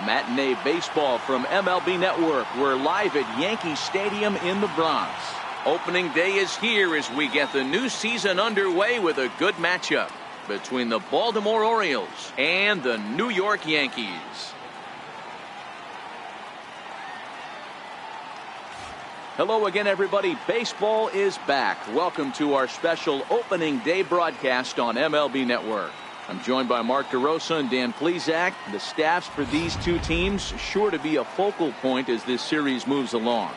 Matinee baseball from MLB Network. We're live at Yankee Stadium in the Bronx. Opening day is here as we get the new season underway with a good matchup between the Baltimore Orioles and the New York Yankees. Hello again, everybody. Baseball is back. Welcome to our special opening day broadcast on MLB Network. I'm joined by Mark DeRosa and Dan Plesac. The staffs for these two teams sure to be a focal point as this series moves along.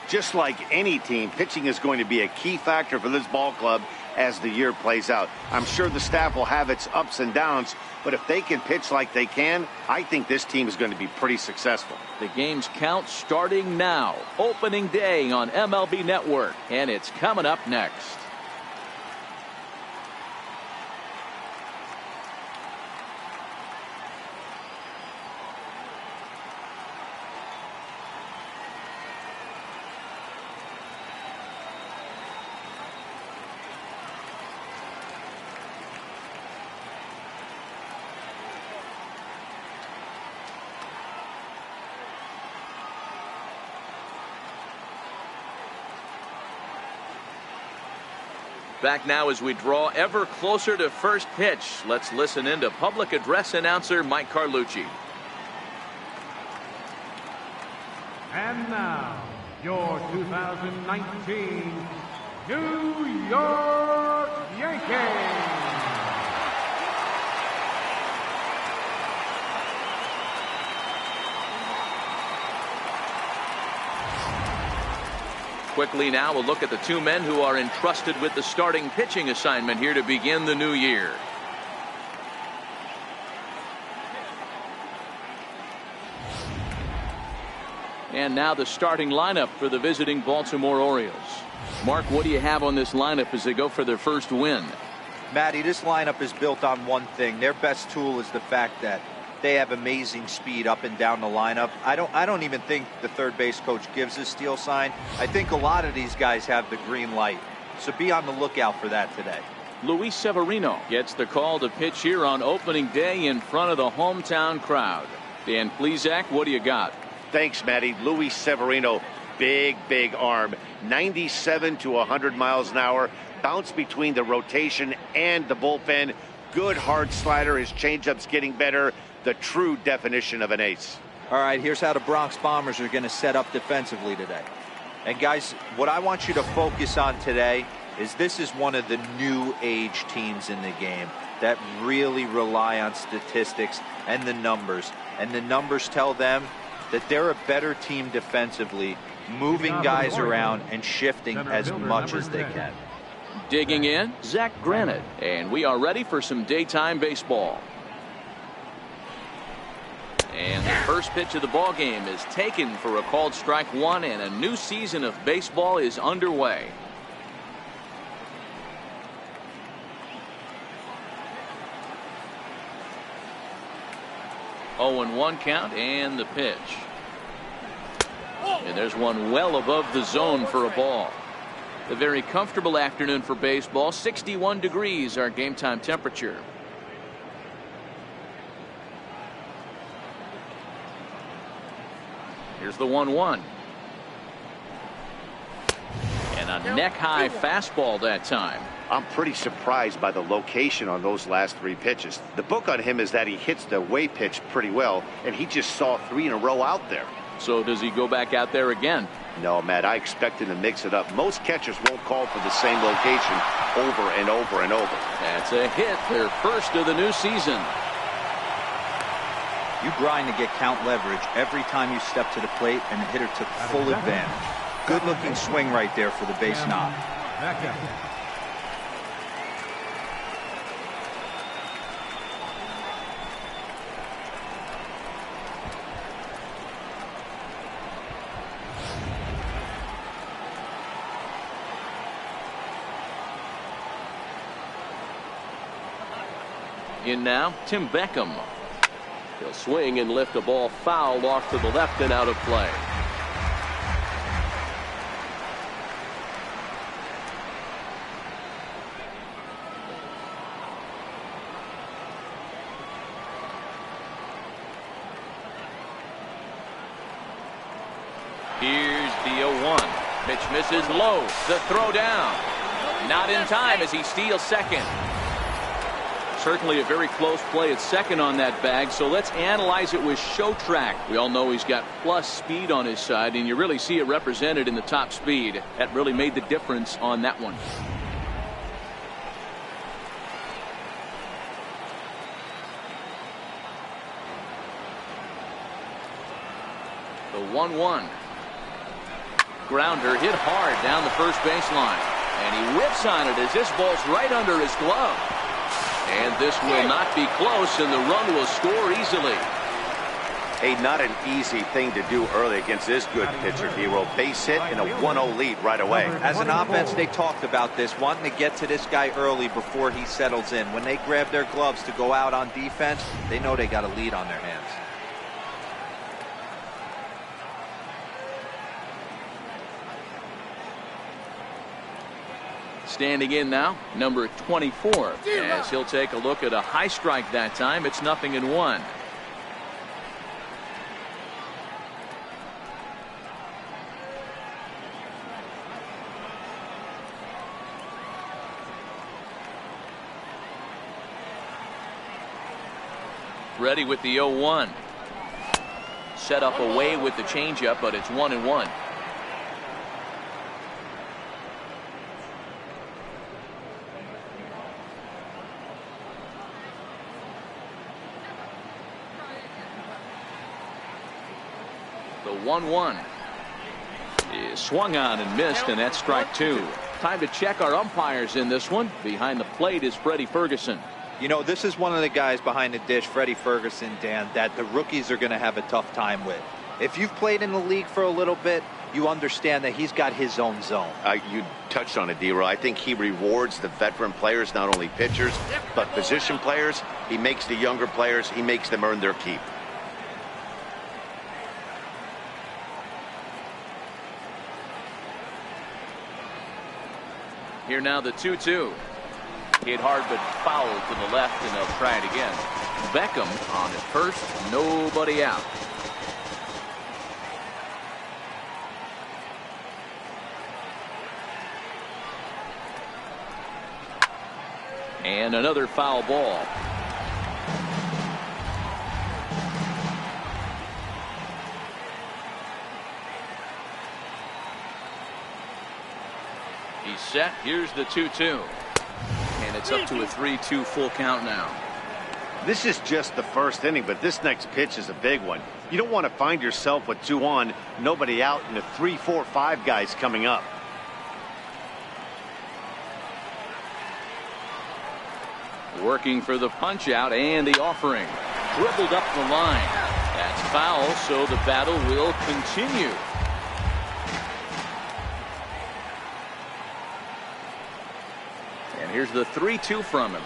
Just like any team, pitching is going to be a key factor for this ball club as the year plays out. I'm sure the staff will have its ups and downs, but if they can pitch like they can, I think this team is going to be pretty successful. The game's count starting now. Opening day on MLB Network, and it's coming up next. Back now as we draw ever closer to first pitch. Let's listen in to public address announcer Mike Carlucci. And now, your 2019 New York Yankees. Quickly now, a look at the two men who are entrusted with the starting pitching assignment here to begin the new year. And now the starting lineup for the visiting Baltimore Orioles. Mark, what do you have on this lineup as they go for their first win? Matty, this lineup is built on one thing. Their best tool is the fact that they have amazing speed up and down the lineup. I don't even think the third base coach gives a steal sign. I think a lot of these guys have the green light. So be on the lookout for that today. Luis Severino gets the call to pitch here on opening day in front of the hometown crowd. Dan Plesac, what do you got? Thanks, Matty. Luis Severino, big arm. 97 to 100 miles an hour. Bounce between the rotation and the bullpen. Good hard slider. His changeup's getting better. The true definition of an ace. All right, here's how the Bronx Bombers are going to set up defensively today. And guys, what I want you to focus on today is this is one of the new age teams in the game that really rely on statistics and the numbers. And the numbers tell them that they're a better team defensively, moving guys around and shifting as much as they can. Digging in, Zach Granite, and we are ready for some daytime baseball. And the first pitch of the ball game is taken for a called strike one, and a new season of baseball is underway. Oh, and 1 count, and the pitch. And there's one well above the zone for a ball. A very comfortable afternoon for baseball. 61 degrees our game time temperature. Here's the 1-1. And a neck-high fastball that time. I'm pretty surprised by the location on those last 3 pitches. The book on him is that he hits the away pitch pretty well, and he just saw 3 in a row out there. So does he go back out there again? No, Matt, I expect him to mix it up. Most catchers won't call for the same location over and over and over. That's a hit, their first of the new season. You grind to get count leverage every time you step to the plate, and the hitter took full advantage. Good looking swing right there for the base knob. In now, Tim Beckham. He'll swing and lift a ball foul off to the left and out of play. pitch misses low. The throw down. Not in time as he steals second. Certainly a very close play at second on that bag, so let's analyze it with show track. We all know he's got plus speed on his side, and you really see it represented in the top speed. That really made the difference on that one. The 1-1. Grounder hit hard down the first baseline, and he whips on it as this ball's right under his glove. And this will not be close, and the run will score easily. Hey, not an easy thing to do early against this good pitcher, Hero. Base hit and a 1-0 lead right away. As an offense, they talked about this, wanting to get to this guy early before he settles in. When they grab their gloves to go out on defense, they know they got a lead on their hands. Standing in now, number 24, as he'll take a look at a high strike that time. It's 0-1. Ready with the 0-1. Set up away with the changeup, but it's 1-1. The 1-1 is swung on and missed, and that's strike two. Time to check our umpires in this one. Behind the plate is Freddie Ferguson. You know, this is one of the guys behind the dish, Freddie Ferguson, Dan, that the rookies are going to have a tough time with. If you've played in the league for a little bit, you understand that he's got his own zone. You touched on it, D-Roy. I think he rewards the veteran players, not only pitchers, but position players. He makes the younger players, he makes them earn their keep. Here now the 2-2. Hit hard but foul to the left, and they'll try it again. Beckham on at first, nobody out. And another foul ball. He's set. Here's the 2-2. And it's up to a 3-2 full count now. This is just the first inning, but this next pitch is a big one. You don't want to find yourself with 2 on, nobody out, and the 3, 4, 5 guys coming up. Working for the punch out and the offering. Dribbled up the line. That's foul, so the battle will continue. And here's the 3-2 from him.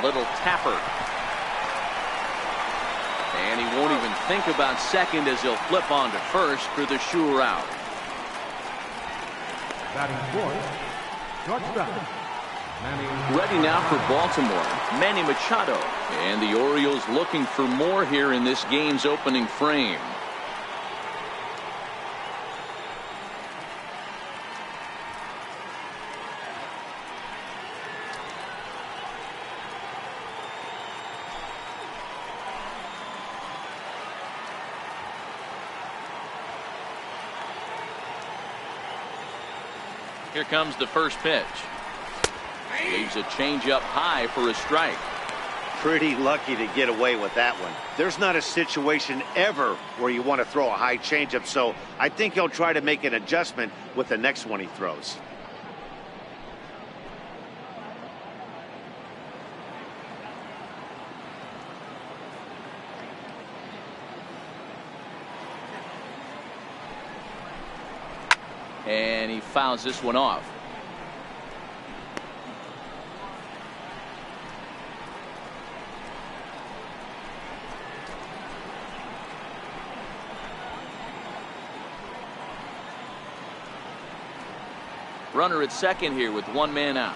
Little tapper. And he won't even think about second as he'll flip on to first for the sure out. Batting fourth, shortstop. Ready now for Baltimore, Manny Machado. And the Orioles looking for more here in this game's opening frame. Here comes the first pitch. Leaves a changeup high for a strike. Pretty lucky to get away with that one. There's not a situation ever where you want to throw a high changeup, so I think he'll try to make an adjustment with the next one he throws. And he fouls this one off. Runner at second here with 1 man out.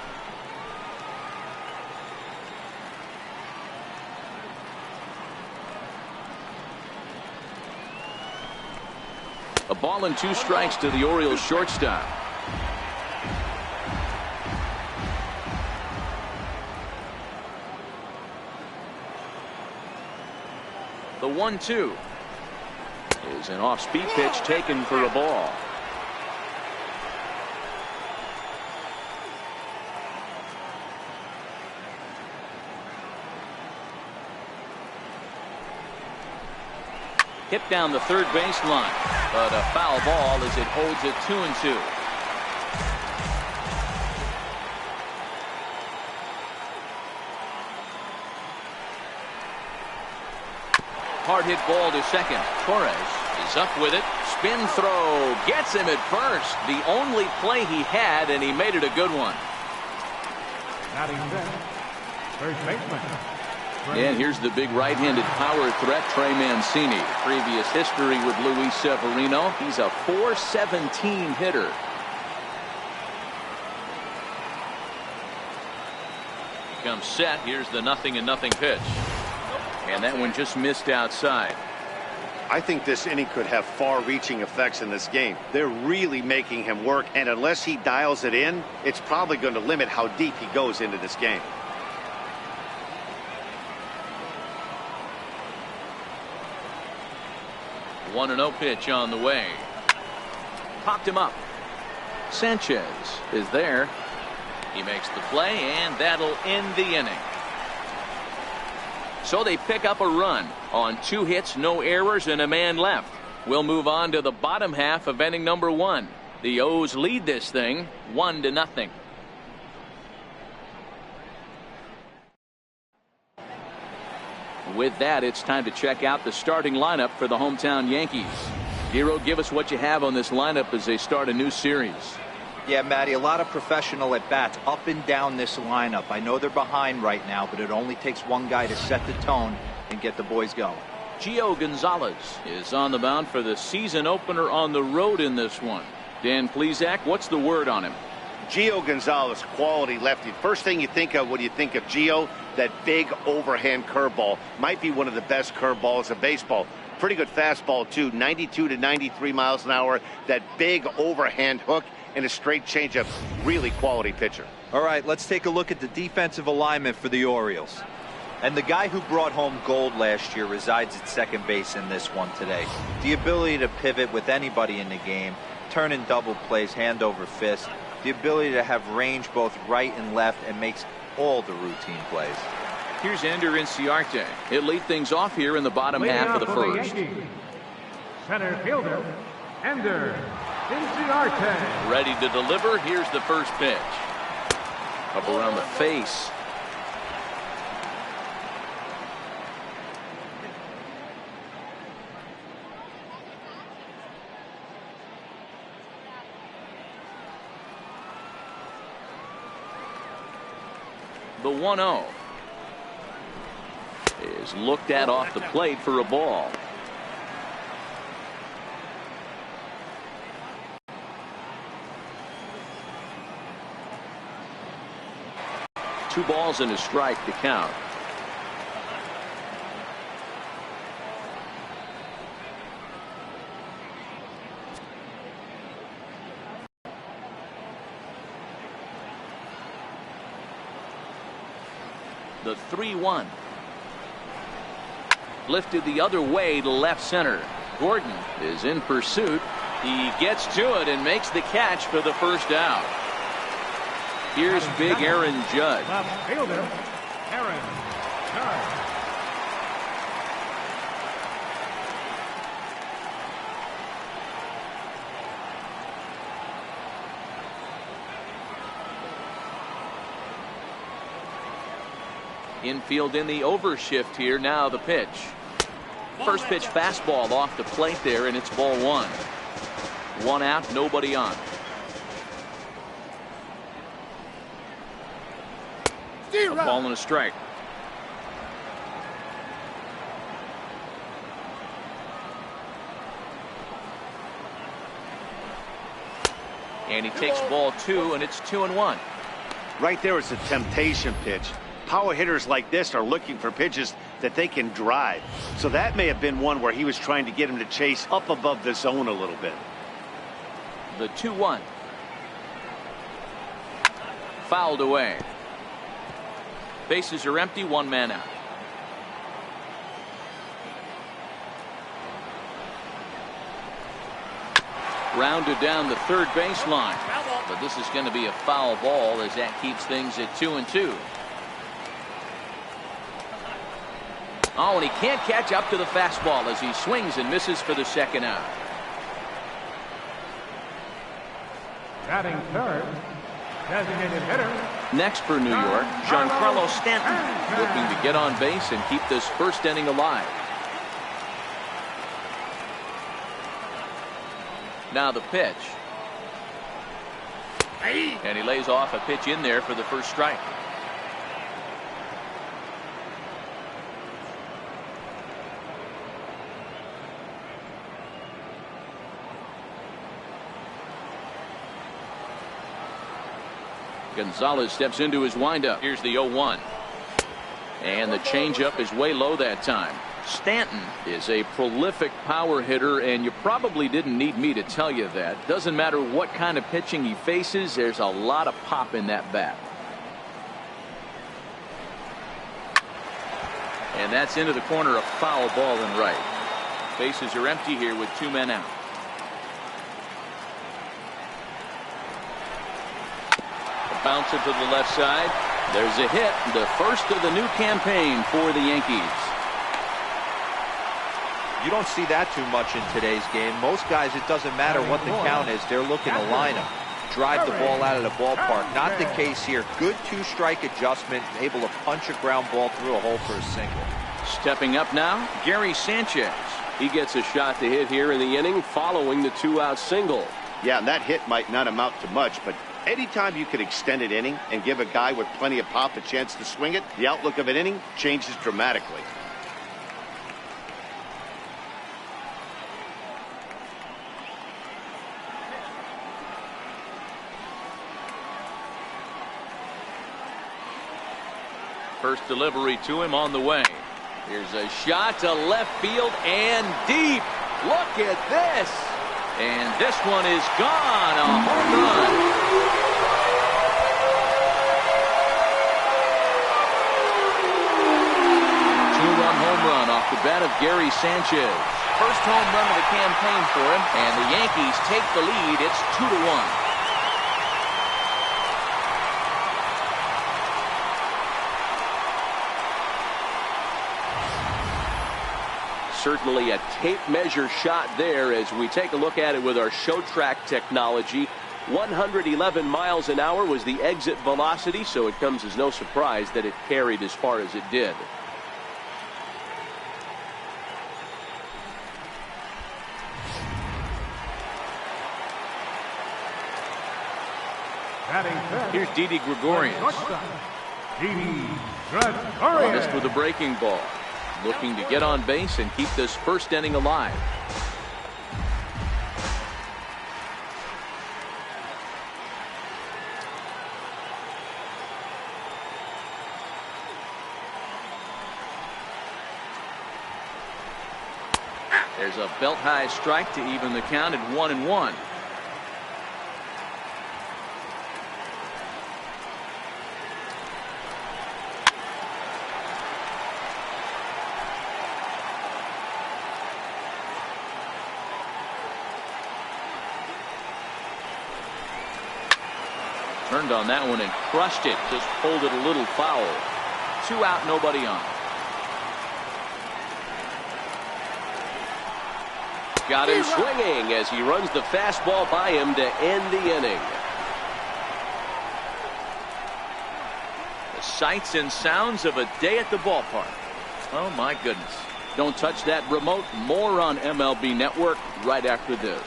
A ball and 2 strikes to the Orioles shortstop. The 1-2 is an off-speed pitch taken for a ball. Hit down the third baseline, but a foul ball as it holds it 2-2. Hard hit ball to second. Torres is up with it. Spin throw gets him at first. The only play he had, and he made it a good one. Batting fifth, first baseman. And here's the big right-handed power threat, Trey Mancini. Previous history with Luis Severino. He's a .417 hitter. Comes set. Here's the 0-0 pitch. And that one just missed outside. I think this inning could have far-reaching effects in this game. They're really making him work, and unless he dials it in, it's probably going to limit how deep he goes into this game. The 1-0 pitch on the way. Popped him up. Sanchez is there. He makes the play, and that'll end the inning. So they pick up a run on 2 hits, no errors, and a man left. We'll move on to the bottom half of inning number 1. The O's lead this thing 1-0. With that, it's time to check out the starting lineup for the hometown Yankees. Hero, give us what you have on this lineup as they start a new series. Yeah, Matty, a lot of professional at-bats up and down this lineup. I know they're behind right now, but it only takes one guy to set the tone and get the boys going. Gio Gonzalez is on the mound for the season opener on the road in this one. Dan Plesac, what's the word on him? Gio Gonzalez, quality lefty. First thing you think of when you think of Gio, that big overhand curveball. Might be one of the best curveballs in baseball. Pretty good fastball, too. 92 to 93 miles an hour. That big overhand hook and a straight changeup. Really quality pitcher. All right, let's take a look at the defensive alignment for the Orioles. And the guy who brought home gold last year resides at second base in this one today. The ability to pivot with anybody in the game, turn in double plays, hand over fist. The ability to have range both right and left and makes all the routine plays. Here's Ender Inciarte. He'll lead things off here in the bottom half of the first. Center fielder, Ender Inciarte. Ready to deliver. Here's the first pitch. Up around the face. The 1-0 is looked at off the plate for a ball. Two balls and a strike to count. The 3-1. Lifted the other way to left center. Gordon is in pursuit. He gets to it and makes the catch for the first out. Here's big Aaron Judge. Left fielder, Aaron Judge. Infield in the overshift here. Now the pitch. First pitch fastball off the plate there, and it's ball 1. 1 out, nobody on. A ball and a strike. And he takes ball 2, and it's 2-1. Right there, it's a temptation pitch. Power hitters like this are looking for pitches that they can drive. So that may have been one where he was trying to get him to chase up above the zone a little bit. The 2-1. Fouled away. Bases are empty, one man out. Rounded down the third baseline. But this is going to be a foul ball as that keeps things at 2-2. Oh, and he can't catch up to the fastball as he swings and misses for the second out. Batting third, designated hitter. Next for New York, Giancarlo Stanton, looking to get on base and keep this first inning alive. Now the pitch. And he lays off a pitch in there for the first strike. Gonzalez steps into his windup. Here's the 0-1. And the changeup is way low that time. Stanton is a prolific power hitter, and you probably didn't need me to tell you that. Doesn't matter what kind of pitching he faces, there's a lot of pop in that bat. And that's into the corner, a foul ball and right. Bases are empty here with two men out. A bouncer to the left side. There's a hit, the first of the new campaign for the Yankees. You don't see that too much in today's game. Most guys, it doesn't matter what the count is, they're looking to line them, drive the ball out of the ballpark. Not the case here. Good two-strike adjustment, able to punch a ground ball through a hole for a single. Stepping up now, Gary Sanchez. He gets a shot to hit here in the inning following the two-out single. Yeah, and that hit might not amount to much, but anytime you can extend an inning and give a guy with plenty of pop a chance to swing it, the outlook of an inning changes dramatically. First delivery to him on the way. Here's a shot to left field and deep. Look at this. And this one is gone. A home run. Two-run home run off the bat of Gary Sanchez. First home run of the campaign for him. And the Yankees take the lead. It's 2-1. Certainly a tape measure shot there as we take a look at it with our show track technology. 111 miles an hour was the exit velocity, so it comes as no surprise that it carried as far as it did. Here's Didi Gregorius. Missed with a breaking ball. Looking to get on base and keep this first inning alive. There's a belt high strike to even the count at 1-1. Turned on that one and crushed it. Just pulled it a little foul. 2 out, nobody on. Got him swinging as he runs the fastball by him to end the inning. The sights and sounds of a day at the ballpark. Oh my goodness. Don't touch that remote. More on MLB Network right after this.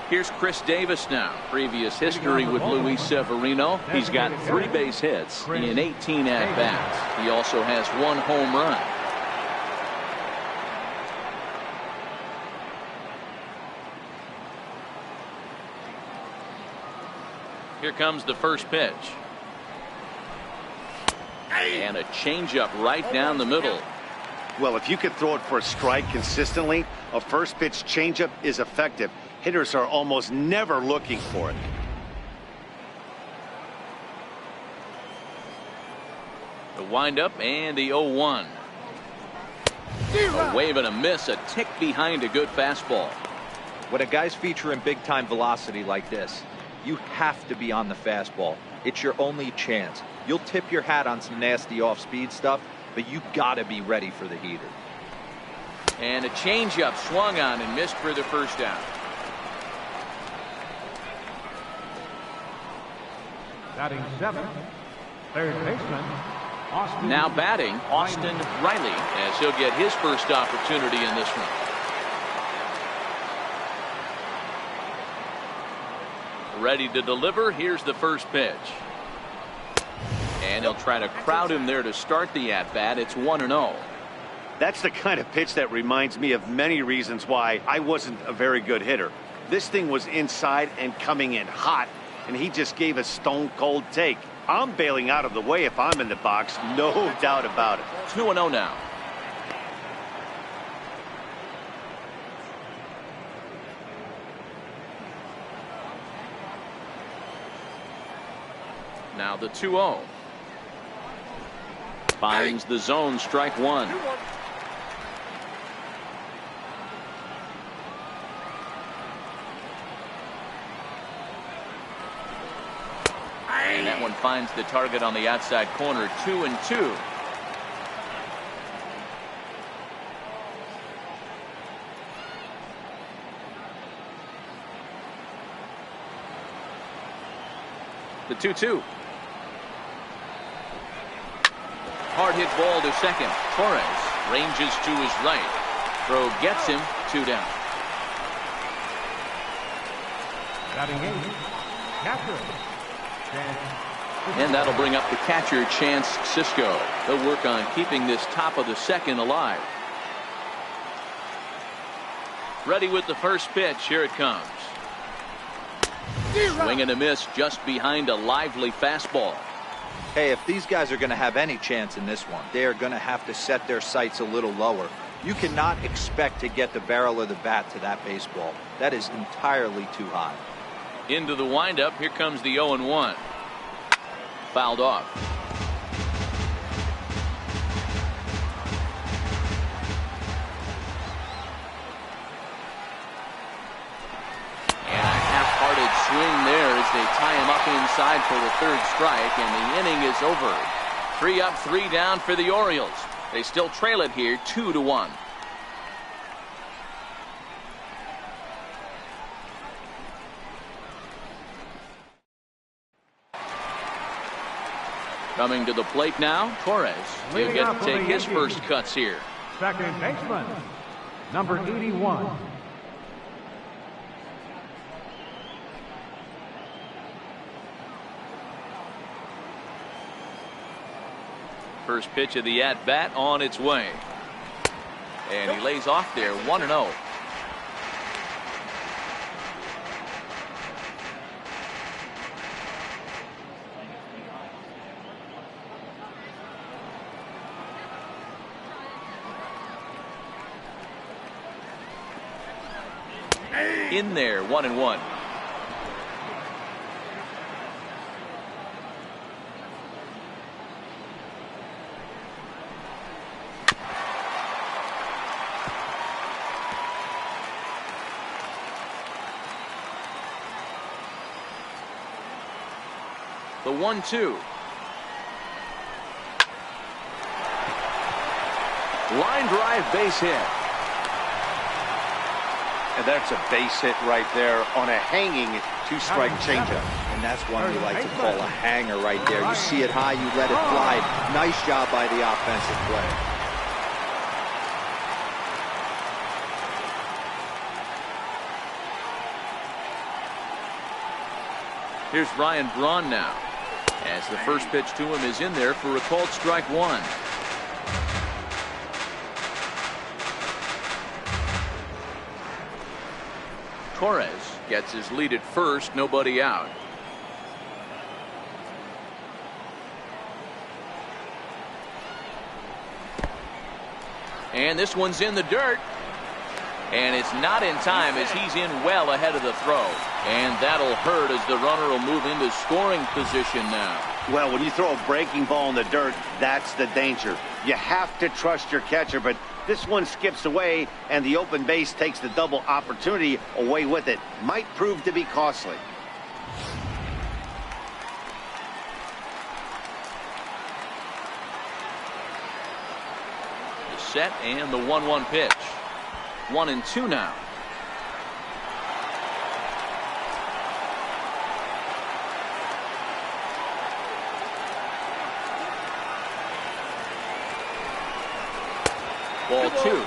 Here's Chris Davis now. Previous history with Luis Severino. He's got 3 base hits in 18 at-bats. He also has 1 home run. Here comes the first pitch. And a changeup right down the middle. Well, if you could throw it for a strike consistently, a first pitch changeup is effective. Hitters are almost never looking for it. The windup and the 0-1. A wave and a miss, a tick behind a good fastball. When a guy's featuring big time velocity like this, you have to be on the fastball. It's your only chance. You'll tip your hat on some nasty off speed stuff, but you gotta be ready for the heater. And a changeup swung on and missed for the first down. Batting seventh, third baseman, Austin. Now batting, Austin Riley, as he'll get his first opportunity in this one. Ready to deliver. Here's the first pitch. And he'll try to crowd him there to start the at-bat. It's 1-0. That's the kind of pitch that reminds me of many reasons why I wasn't a very good hitter. This thing was inside and coming in hot, and he just gave a stone-cold take. I'm bailing out of the way if I'm in the box, no doubt about it. 2-0 now. Now the 2-0. Finds the zone, strike one. And that one finds the target on the outside corner. 2-2. The 2-2. Hard hit ball to second. Torres ranges to his right. Throw gets him. 2 down. Batting eighth, catcher. And that'll bring up the catcher, Chance Sisco. They'll work on keeping this top of the second alive. Ready with the first pitch. Here it comes. Swing and a miss just behind a lively fastball. Hey, if these guys are going to have any chance in this one, they are going to have to set their sights a little lower. You cannot expect to get the barrel of the bat to that baseball. That is entirely too high. Into the windup. Here comes the 0-1. Fouled off. And a half-hearted swing there as they tie him up inside for the third strike, and the inning is over. 3 up, 3 down for the Orioles. They still trail it here 2-1. Coming to the plate now, Torres. He'll get to take his first cuts here. Second baseman, number 81. First pitch of the at-bat on its way. And he lays off there, 1-0. In there, 1-1. The 1-2. Line drive, base hit. And that's a base hit right there on a hanging 2-strike changeup. And that's one we like to call a hanger right there. You see it high, you let it fly. Nice job by the offensive player. Here's Ryan Braun now, as the first pitch to him is in there for a called strike one. Torres gets his lead at first, nobody out. And this one's in the dirt. And it's not in time as he's in well ahead of the throw. And that'll hurt as the runner will move into scoring position now. Well, when you throw a breaking ball in the dirt, that's the danger. You have to trust your catcher, but this one skips away, and the open base takes the double opportunity away with it. Might prove to be costly. The set and the 1-1 pitch. 1-2 now. Ball 2.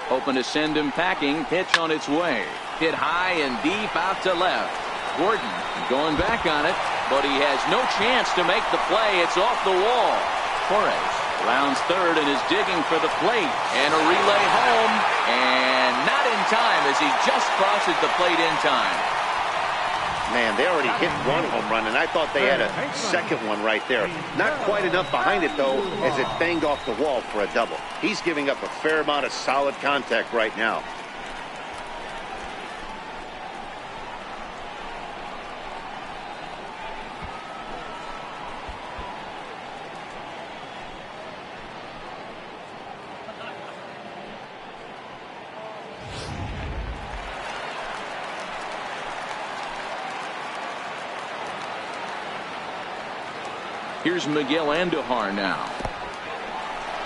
Hoping to send him packing. Pitch on its way. Hit high and deep out to left. Gordon going back on it, but he has no chance to make the play. It's off the wall. Torres rounds third and is digging for the plate. And a relay home. And not in time as he just crosses the plate in time. Man, they already hit one home run, and I thought they had a second one right there. Not quite enough behind it, though, as it banged off the wall for a double. He's giving up a fair amount of solid contact right now. Here's Miguel Andujar now.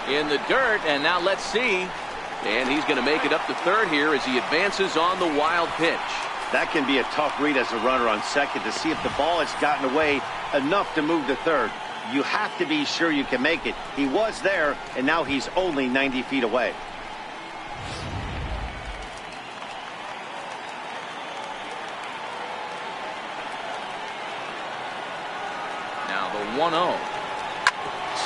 In the dirt, and now let's see. And he's going to make it up to third here as he advances on the wild pitch. That can be a tough read as a runner on second to see if the ball has gotten away enough to move to third. You have to be sure you can make it. He was there, and now he's only 90 feet away. Now the 1-0.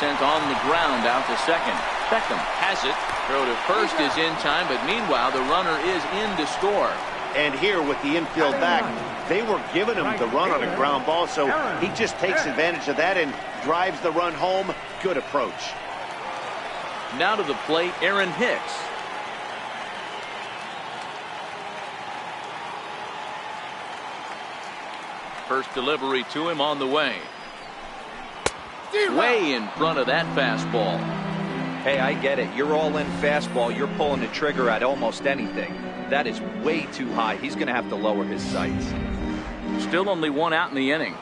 Sent on the ground out to second. Beckham has it. Throw to first is in time, but meanwhile the runner is in to score. And here with the infield back, they were giving him the run on a ground ball, so he just takes advantage of that and drives the run home. Good approach. Now to the plate, Aaron Hicks. First delivery to him on the way. Way in front of that fastball. Hey, I get it. You're all in fastball. You're pulling the trigger at almost anything. That is way too high. He's going to have to lower his sights. Still only one out in the inning.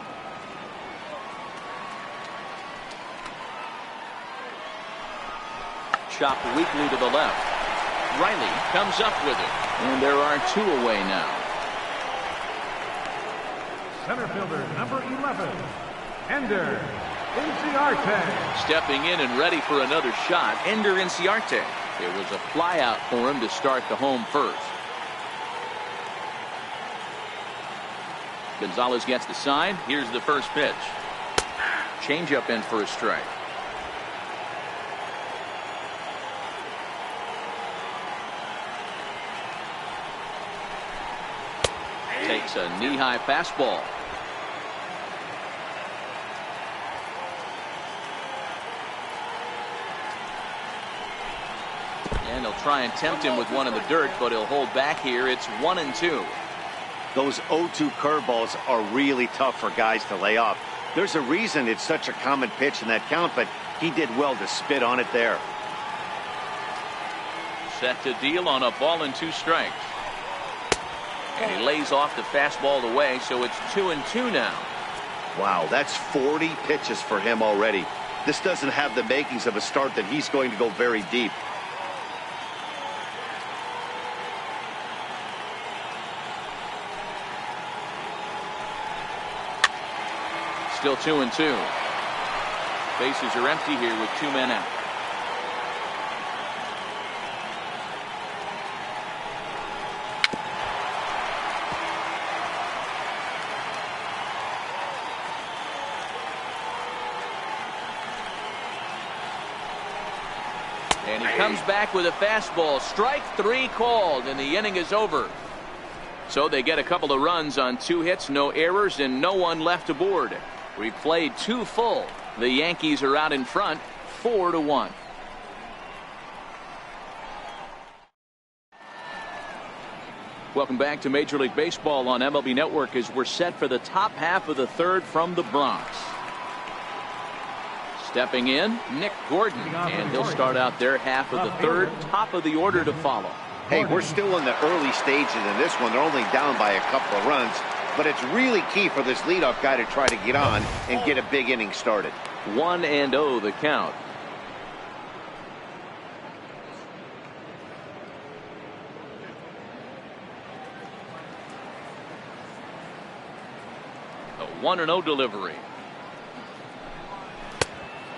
Chopped weakly to the left. Riley comes up with it. And there are two away now. Center fielder number 11, Ender Inciarte. Stepping in and ready for another shot, Ender Inciarte. It was a fly out for him to start the home first. Gonzalez gets the sign. Here's the first pitch. Changeup in for a strike. Takes a knee-high fastball. And he'll try and tempt him with one in the dirt, but he'll hold back here. It's 1-2. Those 0-2 curveballs are really tough for guys to lay off. There's a reason it's such a common pitch in that count, but he did well to spit on it there. Set to deal on a ball and 2 strikes. And he lays off the fastball away, so it's 2-2 now. Wow, that's 40 pitches for him already. This doesn't have the makings of a start that he's going to go very deep. Still 2-2. Bases are empty here with 2 men out. And he comes back with a fastball. Strike 3 called, and the inning is over. So they get a couple of runs on 2 hits, no errors, and no one left aboard. We played 2 full. The Yankees are out in front, 4-1. Welcome back to Major League Baseball on MLB Network as we're set for the top half of the 3rd from the Bronx. Stepping in, Nick Gordon, and he'll start out their half of the 3rd, top of the order to follow. Hey, we're still in the early stages in this one. They're only down by a couple of runs, but it's really key for this leadoff guy to try to get on and get a big inning started. 1-0 the count. A 1-0 delivery.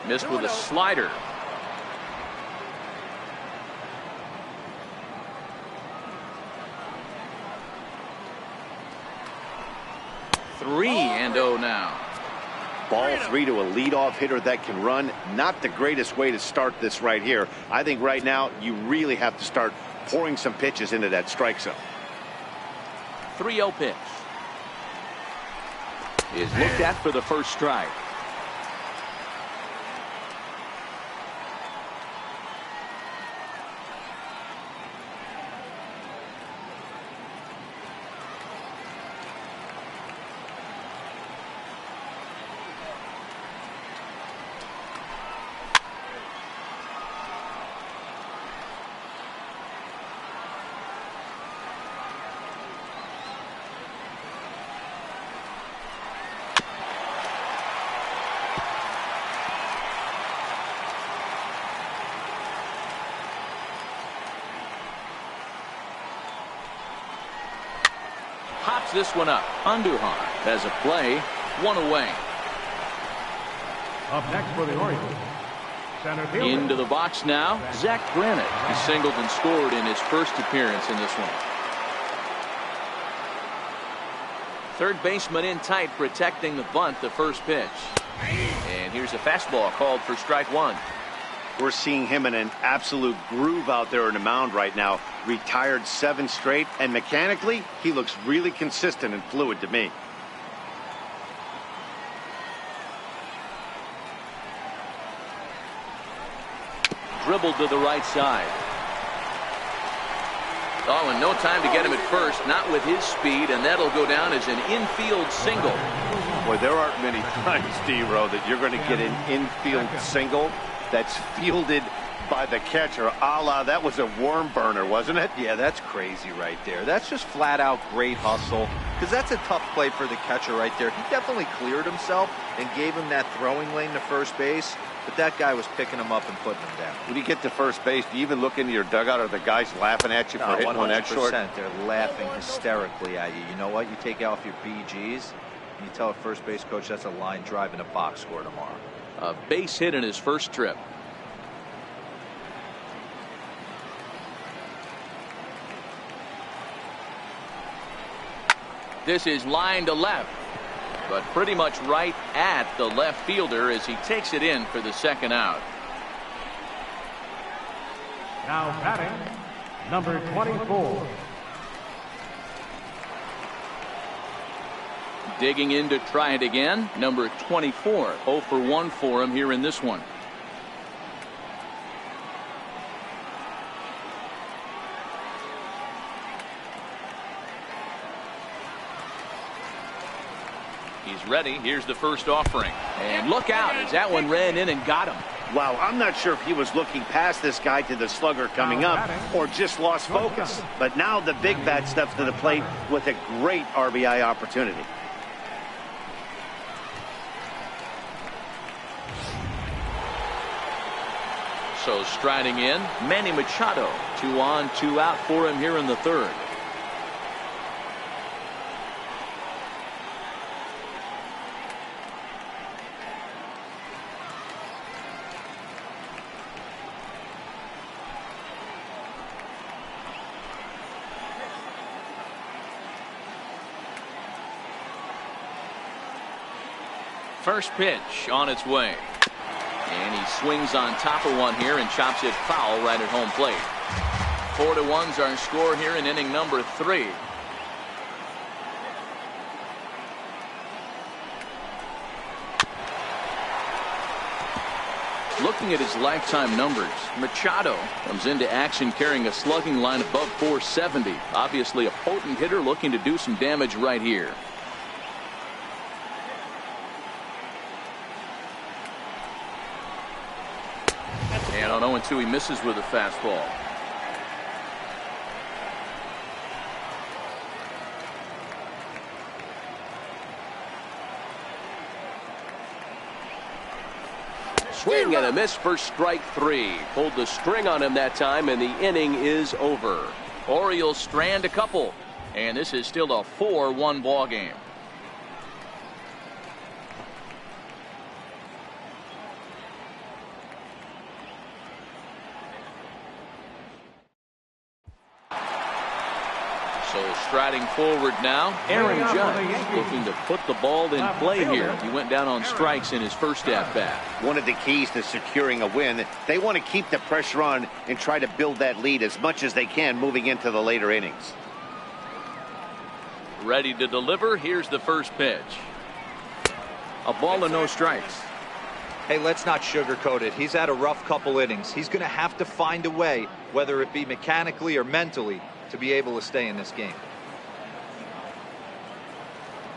Missed with a slider. Three and 0 now. Ball 3 to a leadoff hitter that can run. Not the greatest way to start this right here. I think right now you really have to start pouring some pitches into that strike zone. 3-0 pitch is looked at for the first strike. Pops this one up. Andujar has a play, 1 away. Up next for the Orioles, center fielder. Into the box now, Zach Granite. He singled and scored in his first appearance in this one. Third baseman in tight, protecting the bunt, the first pitch. And here's a fastball called for strike 1. We're seeing him in an absolute groove out there in the mound right now. Retired 7 straight, and mechanically, he looks really consistent and fluid to me. Dribbled to the right side. Oh, and no time to get him at first, not with his speed, and that'll go down as an infield single. Boy, there aren't many times, D-Row, that you're going to get an infield single that's fielded by the catcher, a la that was a worm burner, wasn't it? Yeah, that's crazy right there. That's just flat out great hustle, because that's a tough play for the catcher right there. He definitely cleared himself and gave him that throwing lane to first base, but that guy was picking him up and putting him down. When you get to first base, do you even look into your dugout? Are the guys laughing at you for hitting one that short? 100%. They're laughing hysterically at you. You know what? You take off your BGs, and you tell a first base coach that's a line drive in a box score tomorrow. A base hit in his first trip. This is line to left, but pretty much right at the left fielder as he takes it in for the second out. Now batting, number 24. Digging in to try it again, number 24. 0 for 1 for him here in this one. He's ready. Here's the first offering. And look out as that one ran in and got him. Wow, I'm not sure if he was looking past this guy to the slugger coming up or just lost focus. But now the big bat steps to the plate with a great RBI opportunity. So striding in, Manny Machado. 2 on, 2 out for him here in the third. First pitch on its way. And he swings on top of one here and chops it foul right at home plate. 4-1's our score here in inning number 3. Looking at his lifetime numbers, Machado comes into action carrying a slugging line above 470. Obviously a potent hitter looking to do some damage right here. And on 0-2 he misses with a fastball. Swing and a miss for strike 3. Pulled the string on him that time, and the inning is over. Orioles strand a couple, and this is still a 4-1 ball game. So striding forward now, Aaron Judge looking to put the ball in play here. He went down on strikes in his first at-bat. One of the keys to securing a win, they want to keep the pressure on and try to build that lead as much as they can moving into the later innings. Ready to deliver. Here's the first pitch. A ball and no strikes. Hey, let's not sugarcoat it. He's had a rough couple innings. He's going to have to find a way, whether it be mechanically or mentally, to be able to stay in this game.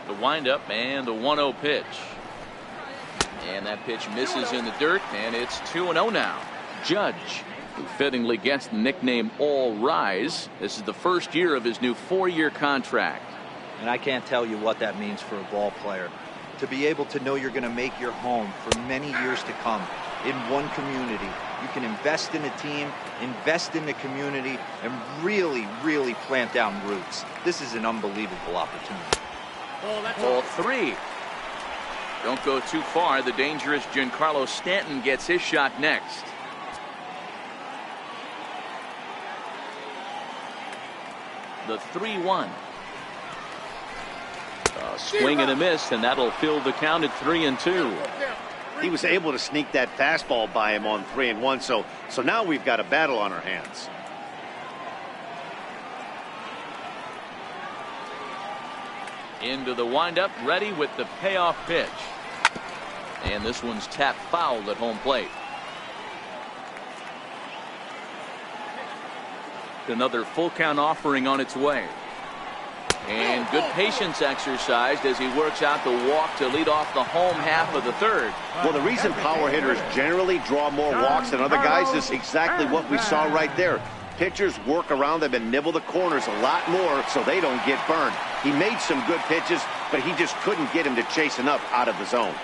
The windup and the 1-0 pitch. And that pitch misses in the dirt, and it's 2-0 now. Judge, who fittingly gets the nickname All Rise. This is the first year of his new 4-year contract. And I can't tell you what that means for a ball player. To be able to know you're going to make your home for many years to come in one community. You can invest in a team, invest in the community, and really, really plant down roots. This is an unbelievable opportunity. Ball 3. Don't go too far. The dangerous Giancarlo Stanton gets his shot next. The 3-1. A swing and a miss, and that'll fill the count at 3-2. He was able to sneak that fastball by him on 3-1, so now we've got a battle on our hands. Into the windup, ready with the payoff pitch. And this one's tapped foul at home plate. Another full count offering on its way. And good patience exercised as he works out the walk to lead off the home half of the third. Well, the reason power hitters generally draw more walks than other guys is exactly what we saw right there. Pitchers work around them and nibble the corners a lot more so they don't get burned. He made some good pitches, but he just couldn't get him to chase enough out of the zone.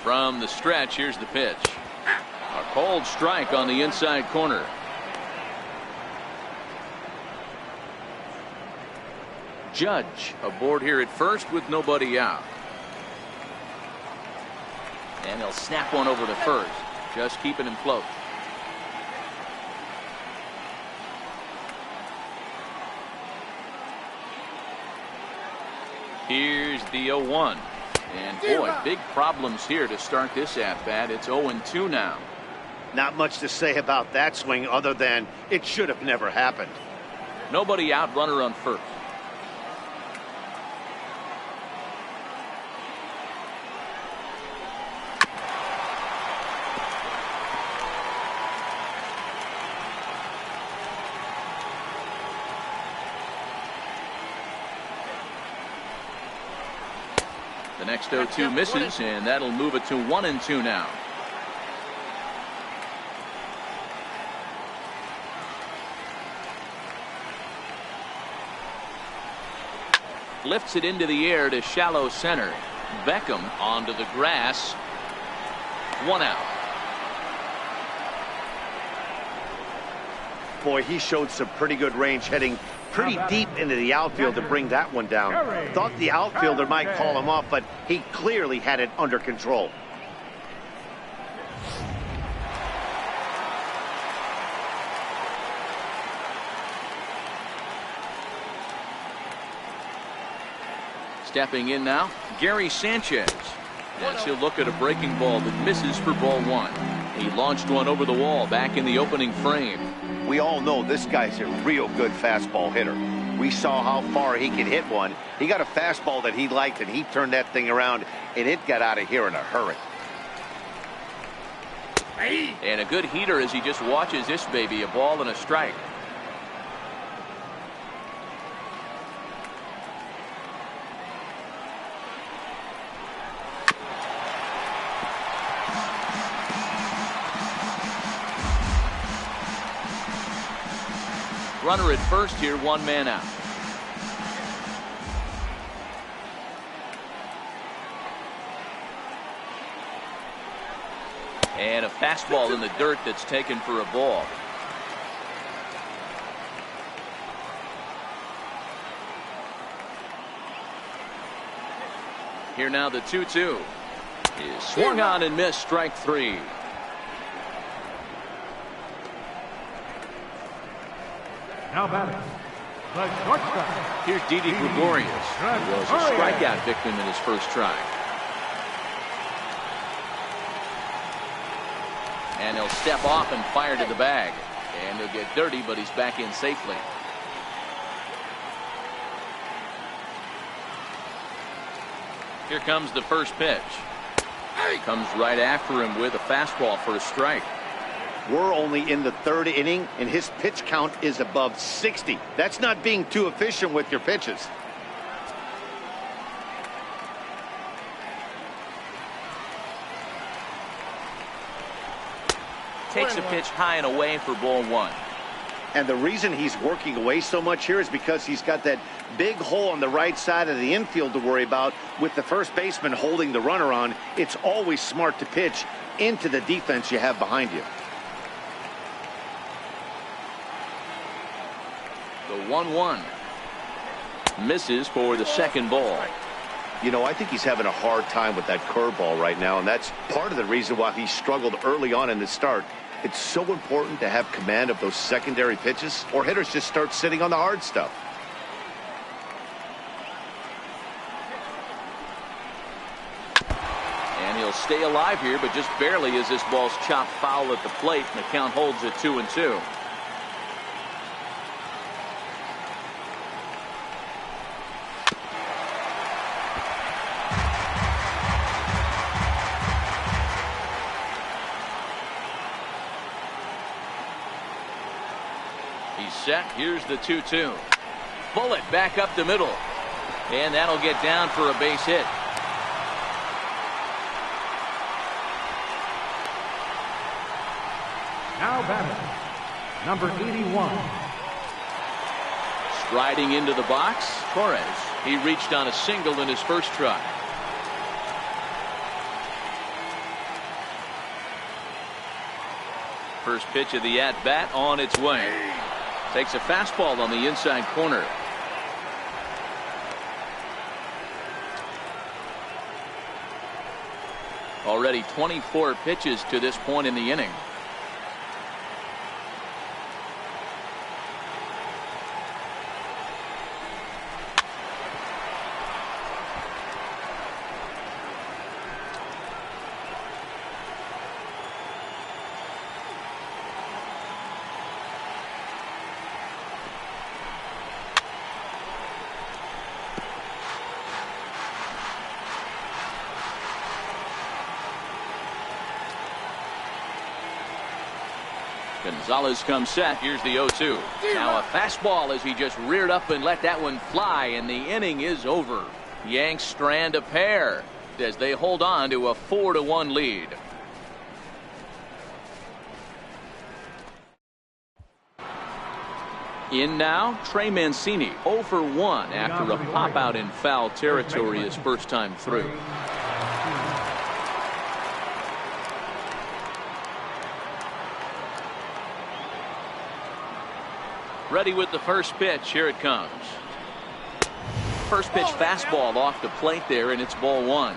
From the stretch, here's the pitch. A cold strike on the inside corner. Judge aboard here at first with nobody out. And he'll snap one over the first, just keeping him float. Here's the 0-1. And boy, big problems here to start this at-bat. It's 0-2 now. Not much to say about that swing other than it should have never happened. Nobody out, runner on first. The next 0-2 misses, and that'll move it to 1-2 now. Lifts it into the air to shallow center. Beckham onto the grass. 1 out. Boy, he showed some pretty good range heading pretty deep into the outfield to bring that one down. Thought the outfielder might call him off, but he clearly had it under control. Stepping in now, Gary Sanchez. As he'll look at a breaking ball that misses for ball one. He launched one over the wall back in the opening frame. We all know this guy's a real good fastball hitter. We saw how far he could hit one. He got a fastball that he liked, and he turned that thing around, and it got out of here in a hurry. And a good heater as he just watches this baby, a ball and a strike. Runner at first here, one man out. And a fastball in the dirt that's taken for a ball. Here now the 2-2 is swung on and missed, strike three. Now batting, the shortstop. Here's Didi Gregorius, who was a strikeout victim in his first try. And he'll step off and fire to the bag. And he'll get dirty, but he's back in safely. Here comes the first pitch. Comes right after him with a fastball for a strike. We're only in the third inning, and his pitch count is above 60. That's not being too efficient with your pitches. Takes a pitch high and away for ball one. And the reason he's working away so much here is because he's got that big hole on the right side of the infield to worry about. With the first baseman holding the runner on, it's always smart to pitch into the defense you have behind you. The 1-1 misses for the second ball. You know, I think he's having a hard time with that curveball right now, and that's part of the reason why he struggled early on in the start. It's so important to have command of those secondary pitches, or hitters just start sitting on the hard stuff. And he'll stay alive here, but just barely as this ball's chopped foul at the plate, and the count holds at 2-2. He's set. Here's the 2-2. Bullet back up the middle. And that'll get down for a base hit. Now batting, number 81. Striding into the box, Torres. He reached on a single in his first try. First pitch of the at-bat on its way. Takes a fastball on the inside corner. Already 24 pitches to this point in the inning. Gonzalez comes set. Here's the 0-2. Now a fastball as he just reared up and let that one fly, and the inning is over. Yanks strand a pair as they hold on to a 4-1 lead. In now, Trey Mancini 0 for 1 after a pop out in foul territory his first time through. Ready with the first pitch. Here it comes. First pitch fastball off the plate there, and it's ball one.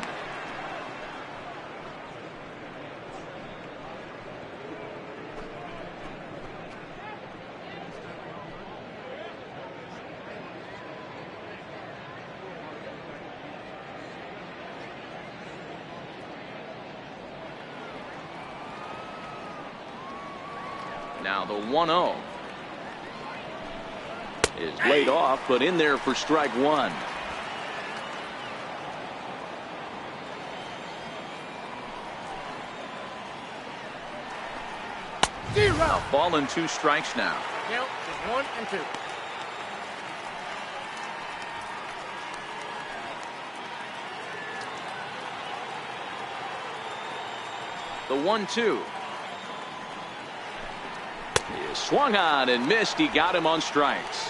Now the 1-0 is laid off, but in there for strike one. A ball and 2 strikes now. Count is 1 and 2. The 1-2 is swung on and missed. He got him on strikes.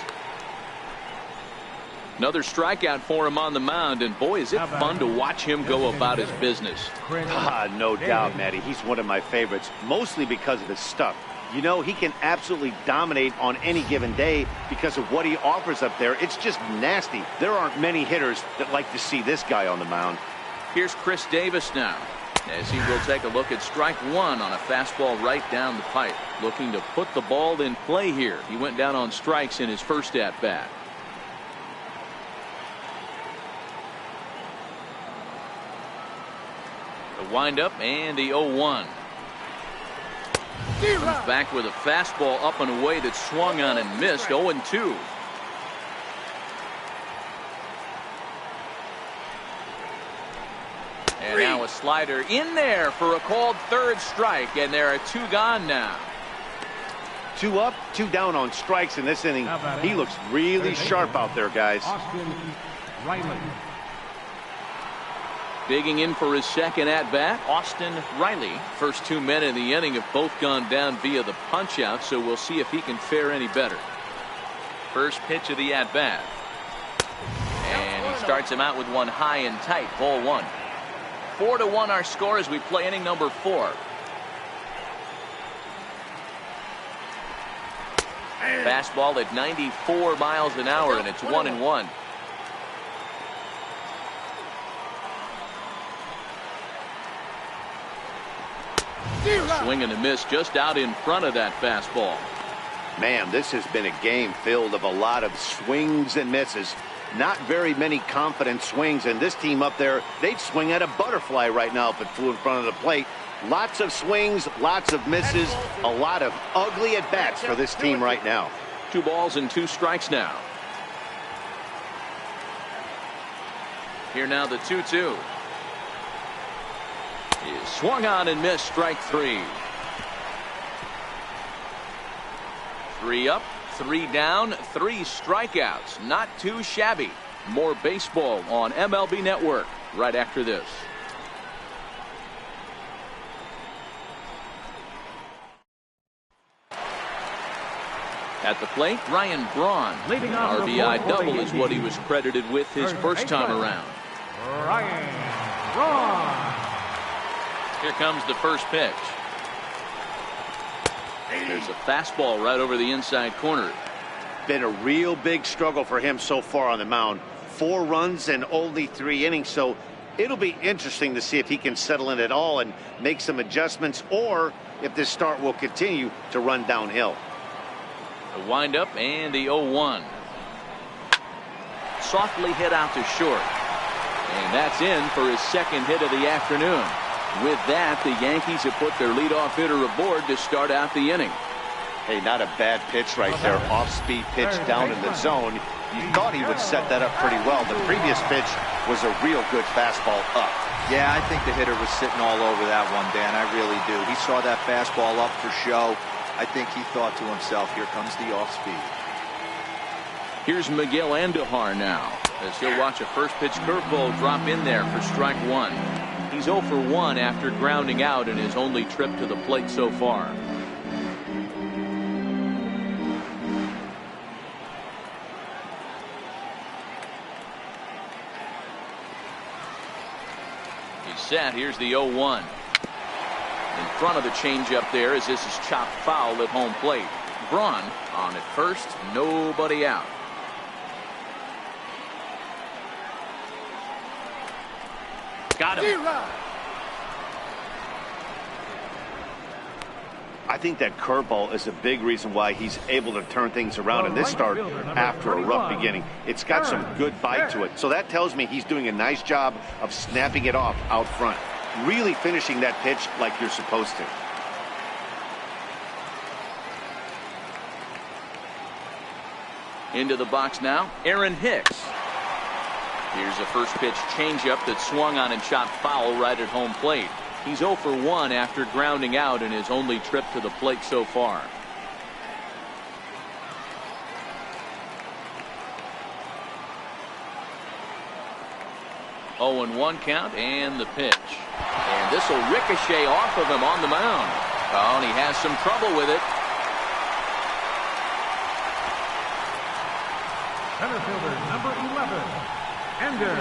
Another strikeout for him on the mound, and boy, is it fun to watch him go about his business. No doubt, Matty. He's one of my favorites, mostly because of his stuff. You know, he can absolutely dominate on any given day because of what he offers up there. It's just nasty. There aren't many hitters that like to see this guy on the mound. Here's Chris Davis now, as he will take a look at strike one on a fastball right down the pipe, looking to put the ball in play here. He went down on strikes in his first at bat. The windup and the 0-1. Comes back with a fastball up and away that swung on and missed. 0-2. And now a slider in there for a called third strike, and there are 2 gone now. 2 up, 2 down on strikes in this inning. He looks really sharp out there, guys. Austin Riley. Digging in for his second at bat, Austin Riley. First 2 men in the inning have both gone down via the punch out, so we'll see if he can fare any better. First pitch of the at bat, and he starts him out with one high and tight. Ball 1. 4-1 our score as we play inning number 4. Fastball at 94 miles an hour, and it's 1-1. Swing and a miss just out in front of that fastball. Man, this has been a game filled of a lot of swings and misses. Not very many confident swings, and this team up there, they'd swing at a butterfly right now if it flew in front of the plate. Lots of swings, lots of misses, a lot of ugly at-bats for this team right now. 2 balls and 2 strikes now. Here now the 2-2. Is swung on and missed. Strike 3. 3 up, 3 down, 3 strikeouts. Not too shabby. More baseball on MLB Network right after this. At the plate, Ryan Braun. Leading An off the RBI board for the double is what he Yankees. was credited with his first time around. Ryan Braun. Here comes the first pitch. There's a fastball right over the inside corner. Been a real big struggle for him so far on the mound. 4 runs and only 3 innings, so it'll be interesting to see if he can settle in at all and make some adjustments, or if this start will continue to run downhill. The windup and the 0-1. Softly hit out to short. And that's in for his second hit of the afternoon. With that, the Yankees have put their leadoff hitter aboard to start out the inning. Hey, not a bad pitch right there. Off-speed pitch down in the zone. You thought he would set that up pretty well. The previous pitch was a real good fastball up. Yeah, I think the hitter was sitting all over that one, Dan. I really do. He saw that fastball up for show. I think he thought to himself, here comes the off-speed. Here's Miguel Andujar now, as he'll watch a first pitch curveball drop in there for strike 1. He's 0 for 1 after grounding out in his only trip to the plate so far. He's set. Here's the 0-1. In front of the changeup there, as this is chopped foul at home plate. Braun on at first, nobody out. Got him. I think that curveball is a big reason why he's able to turn things around in this start after a rough beginning. It's got some good bite to it. So that tells me he's doing a nice job of snapping it off out front. Really finishing that pitch like you're supposed to. Into the box now, Aaron Hicks. Here's a first pitch changeup that swung on and shot foul right at home plate. He's 0 for 1 after grounding out in his only trip to the plate so far. Oh, and 1 count and the pitch. And this will ricochet off of him on the mound. Oh, and he has some trouble with it. Center fielder number 11, Ender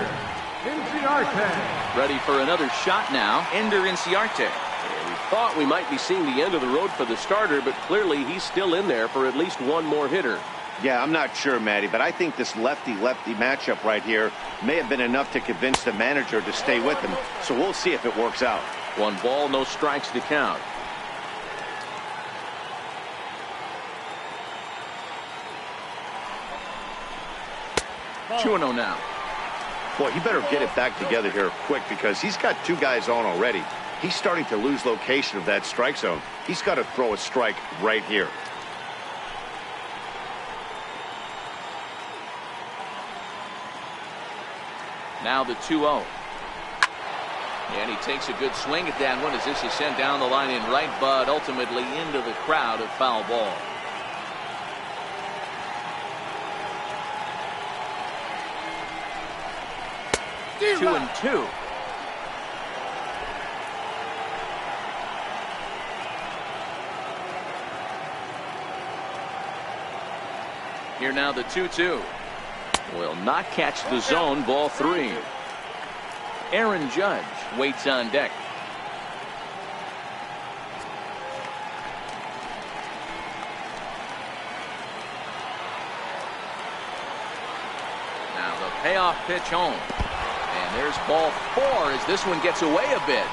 Inciarte. Ready for another shot now, Ender Inciarte. And we thought we might be seeing the end of the road for the starter, but clearly he's still in there for at least one more hitter. Yeah, I'm not sure, Matty, but I think this lefty-lefty matchup right here may have been enough to convince the manager to stay with him. So we'll see if it works out. 1 ball, no strikes to count. Two and 0 now. Boy, he better get it back together here quick because he's got 2 guys on already. He's starting to lose location of that strike zone. He's got to throw a strike right here. Now the 2-0. And he takes a good swing at that one as this is sent down the line in right, but ultimately into the crowd of foul ball. Two and 2. Here now the 2-2. Will not catch the zone. Ball 3. Aaron Judge waits on deck. Now the payoff pitch home. And there's ball 4 as this one gets away a bit.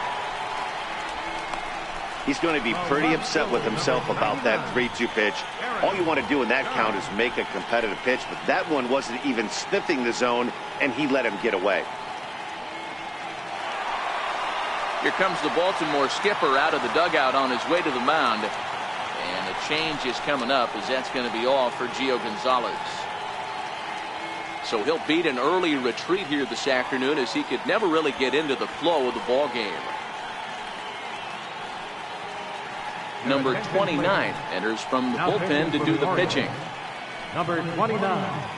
He's going to be pretty upset with himself about that 3-2 pitch. All you want to do in that count is make a competitive pitch, but that one wasn't even sniffing the zone, and he let him get away. Here comes the Baltimore skipper out of the dugout on his way to the mound. And a change is coming up as that's going to be all for Gio Gonzalez. So he'll beat an early retreat here this afternoon as he could never really get into the flow of the ball game. Number 29 enters from the bullpen to do the pitching. Number 29.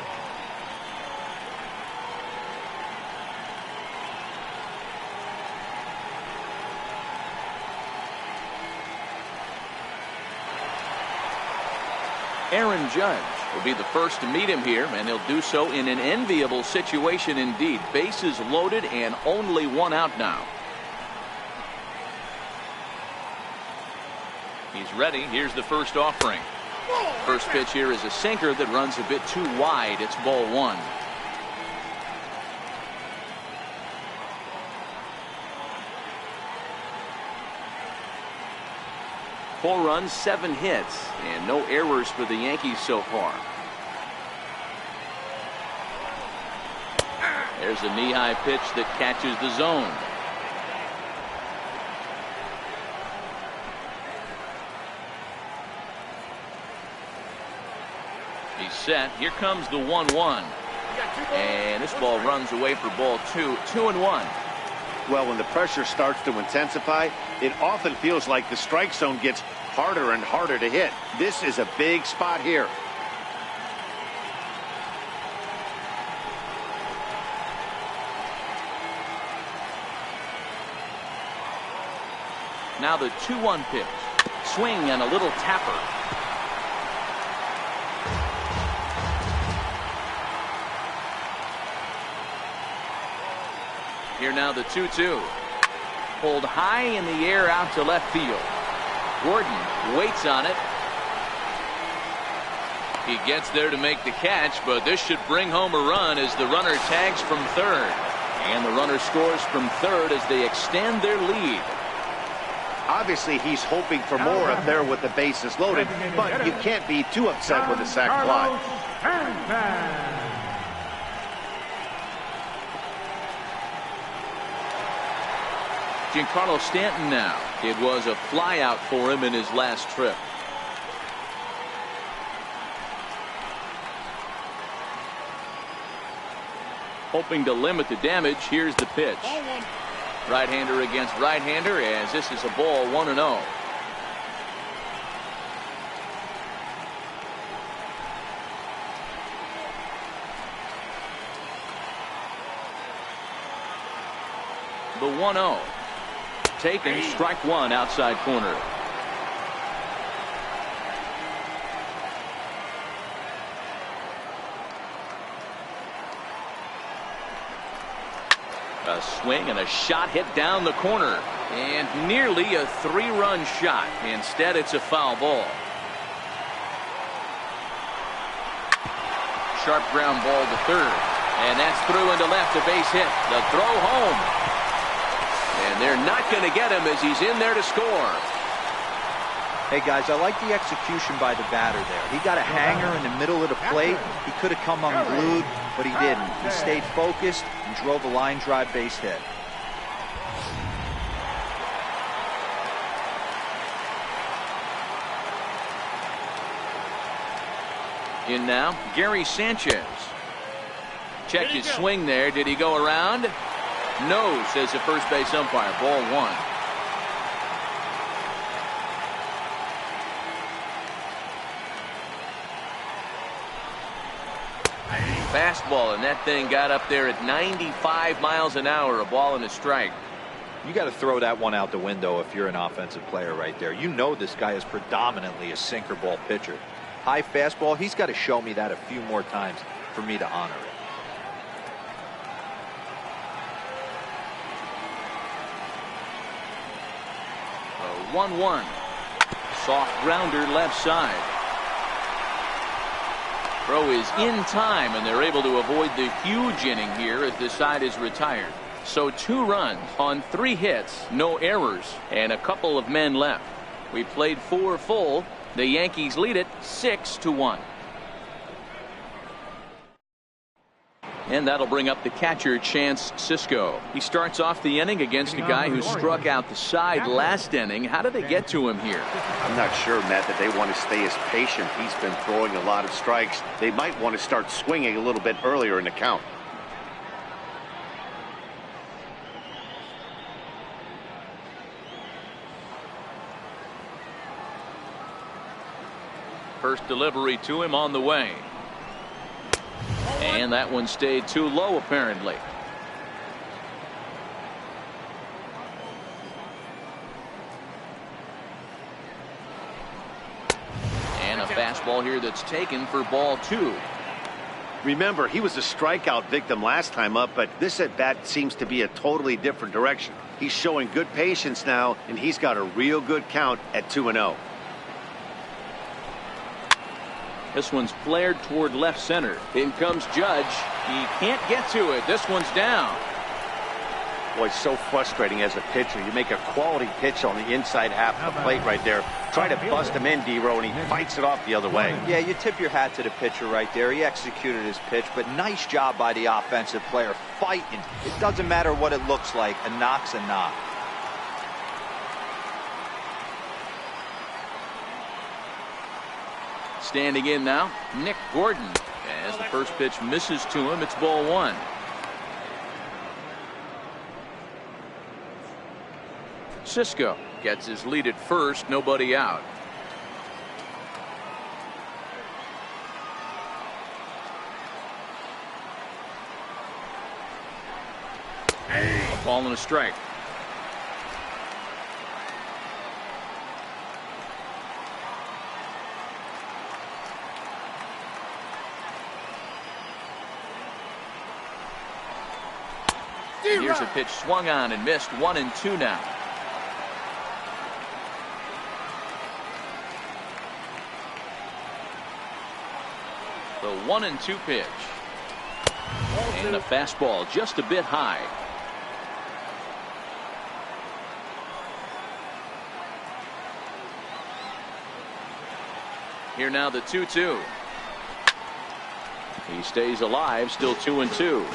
Aaron Judge will be the first to meet him here, and he'll do so in an enviable situation indeed. Bases loaded and only 1 out now. He's ready. Here's the first offering. First pitch here is a sinker that runs a bit too wide. It's ball 1. Four runs, 7 hits, and no errors for the Yankees so far. There's a knee-high pitch that catches the zone. He's set. Here comes the 1-1. And this ball runs away for ball 2. 2-1. Well, when the pressure starts to intensify, it often feels like the strike zone gets harder and harder to hit. This is a big spot here. Now the 2-1 pitch. Swing and a little tapper. Here now the 2-2. Pulled high in the air out to left field. Gordon waits on it. He gets there to make the catch, but this should bring home a run as the runner tags from third. And the runner scores from third as they extend their lead. Obviously, he's hoping for more up there with the bases loaded, but you can't be too upset with a sac fly. Giancarlo Stanton now. It was a flyout for him in his last trip. Hoping to limit the damage. Here's the pitch. Right-hander against right-hander, as this is a ball 1-0. The 1-0. Taken, strike one, outside corner. A swing and a shot hit down the corner. And nearly a 3-run shot. Instead, it's a foul ball. Sharp ground ball to third. And that's through into left, a base hit. The throw home. And they're not going to get him as he's in there to score. Hey, guys, I like the execution by the batter there. He got a hanger in the middle of the plate. He could have come unglued, but he didn't. He stayed focused and drove a line drive base hit. In now, Gary Sanchez. Check his swing there. Did he go around? No, says the first base umpire. Ball one. Fastball, and that thing got up there at 95 miles an hour. A ball and a strike. You got to throw that one out the window if you're an offensive player right there. You know this guy is predominantly a sinker ball pitcher. High fastball, he's got to show me that a few more times for me to honor it. 1-1. Soft grounder left side. Throw is in time, and they're able to avoid the huge inning here as the side is retired. So 2 runs on 3 hits, no errors, and a couple of men left. We played 4 full. The Yankees lead it 6-1. And that'll bring up the catcher, Chance Sisco. He starts off the inning against a guy who struck out the side last inning. How did they get to him here? I'm not sure, Matt, that they want to stay as patient. He's been throwing a lot of strikes. They might want to start swinging a little bit earlier in the count. First delivery to him on the way. And that one stayed too low, apparently. And a fastball here that's taken for ball 2. Remember, he was a strikeout victim last time up, but this at bat seems to be a totally different direction. He's showing good patience now, and he's got a real good count at 2-0. This one's flared toward left center. In comes Judge. He can't get to it. This one's down. Boy, it's so frustrating as a pitcher. You make a quality pitch on the inside half of the plate right there. Try to bust him in, D-Row, and he fights it off the other way. Yeah, you tip your hat to the pitcher right there. He executed his pitch, but nice job by the offensive player fighting. It doesn't matter what it looks like. A knock's a knock. Standing in now, Nick Gordon. As the first pitch misses to him, it's ball 1. Sisco gets his lead at first, nobody out. A ball and a strike. Here's a pitch swung on and missed. 1-2 now. The 1-2 pitch. And a fastball just a bit high. Here now the 2-2. He stays alive, still 2-2.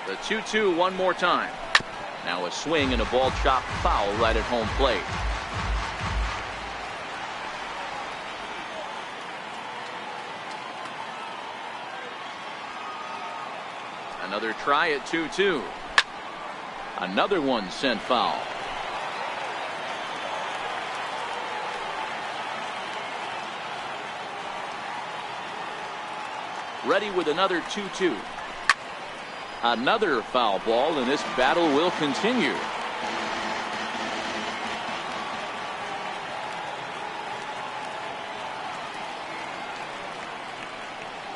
The 2-2 one more time. Now a swing and a ball chopped foul right at home plate. Another try at 2-2. Another one sent foul. Ready with another 2-2. Another foul ball, and this battle will continue.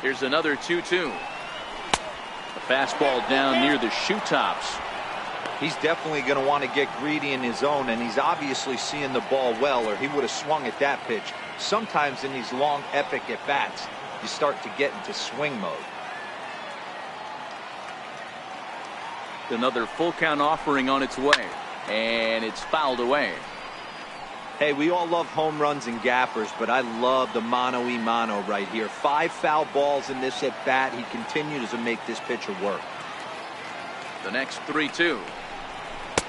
Here's another 2-2. A fastball down near the shoe tops. He's definitely going to want to get greedy in his zone, and he's obviously seeing the ball well, or he would have swung at that pitch. Sometimes in these long, epic at-bats, you start to get into swing mode. Another full count offering on its way, and it's fouled away. Hey, we all love home runs and gappers, but I love the mano-y-mano right here. 5 foul balls in this at-bat. He continues to make this pitcher work. The next 3-2.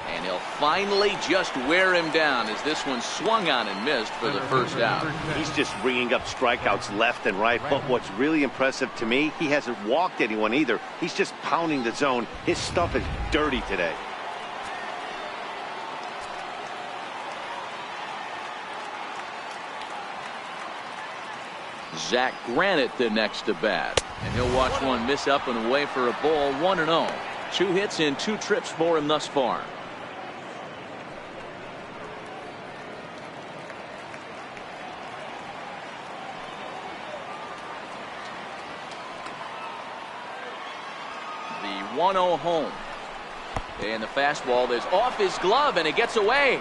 And he'll finally just wear him down as this one swung on and missed for the first out. He's just ringing up strikeouts left and right. But what's really impressive to me, he hasn't walked anyone either. He's just pounding the zone. His stuff is dirty today. Zach Granite the next to bat. And he'll watch one miss up and away for a ball. 1-0. 2 hits in 2 trips for him thus far. The 1-0 home. And the fastball is off his glove, and it gets away.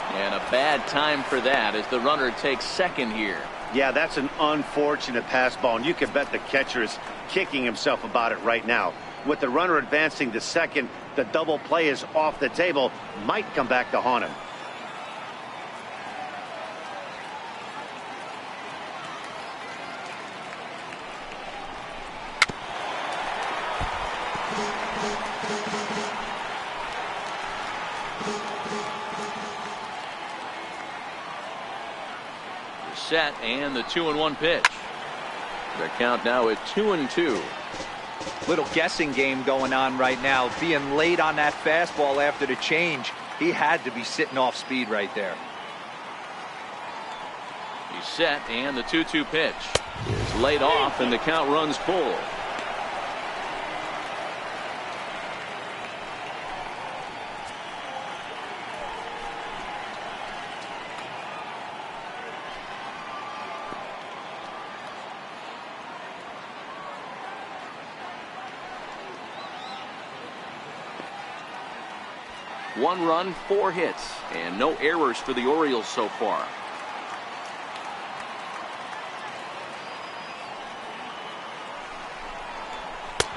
And a bad time for that as the runner takes second here. Yeah, that's an unfortunate pass ball, and you can bet the catcher is kicking himself about it right now. With the runner advancing to second, the double play is off the table. Might come back to haunt him. Set, and the 2-1 pitch. Their count now at 2-2. Little guessing game going on right now. Being late on that fastball after the change, he had to be sitting off speed right there. He's set, and the 2-2 pitch is laid off, and the count runs full. One run, 4 hits, and no errors for the Orioles so far.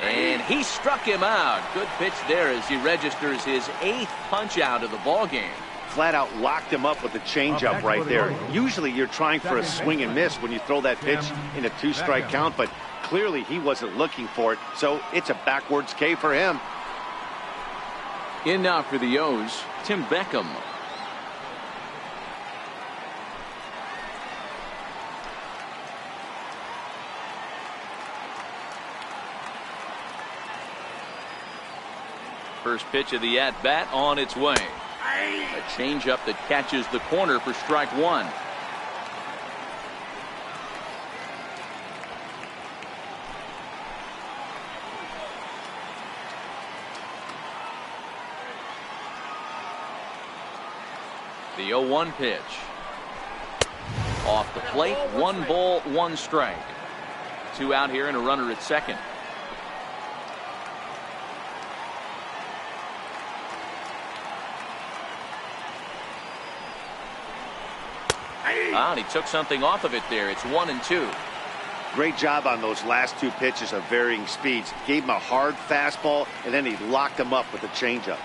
And he struck him out. Good pitch there as he registers his 8th punch out of the ball game. Flat out locked him up with a changeup right there. Usually you're trying for a swing and miss when you throw that pitch in a 2-strike count, but clearly he wasn't looking for it, so it's a backwards K for him. In now for the O's, Tim Beckham. First pitch of the at-bat on its way. A changeup that catches the corner for strike 1. The 0-1 pitch. Off the plate, 1 ball, 1 strike. 2 out here and a runner at second. And he took something off of it there. It's 1-2. Great job on those last 2 pitches of varying speeds. Gave him a hard fastball, and then he locked him up with a changeup.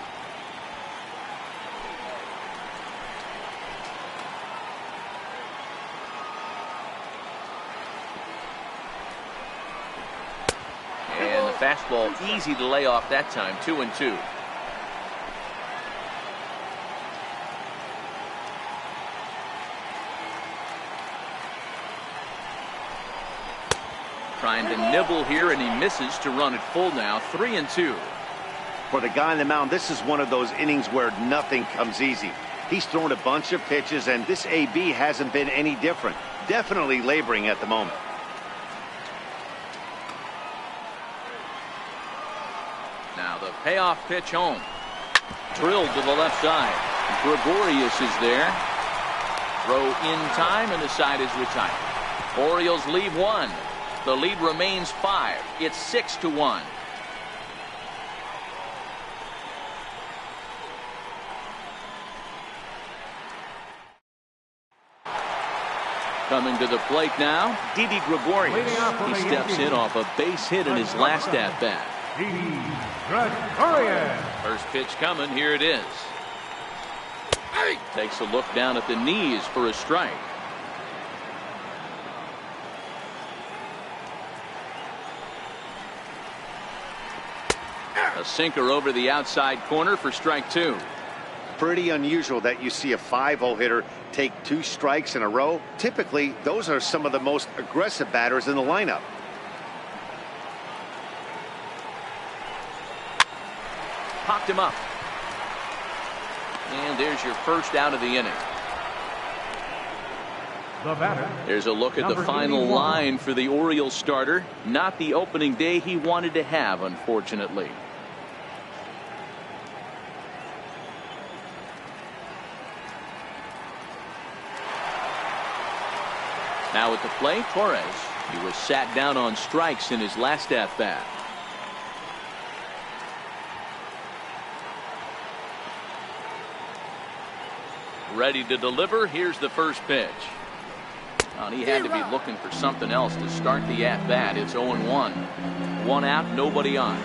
And the fastball easy to lay off that time. 2-2. Trying to nibble here, and he misses to run it full now. 3-2. For the guy on the mound, this is one of those innings where nothing comes easy. He's thrown a bunch of pitches, and this AB hasn't been any different. Definitely laboring at the moment. Now the payoff pitch home. Drilled to the left side. Gregorius is there. Throw in time, and the side is retired. Orioles lead 1. The lead remains 5. It's 6-1. Coming to the plate now, Didi Gregorius. He steps in off a base hit in his last at-bat. Didi Gregorius. First pitch coming. Here it is. Takes a look down at the knees for a strike. A sinker over the outside corner for strike 2. Pretty unusual that you see a 5-0 hitter take 2 strikes in a row. Typically, those are some of the most aggressive batters in the lineup. Popped him up. And there's your first out of the inning. The batter. There's a look at the final 81. line for the Orioles starter. Not the opening day he wanted to have, unfortunately. Now at the plate, Torres. He was sat down on strikes in his last at-bat. Ready to deliver. Here's the first pitch. Well, he had to be looking for something else to start the at-bat. It's 0-1. 1 out, nobody on.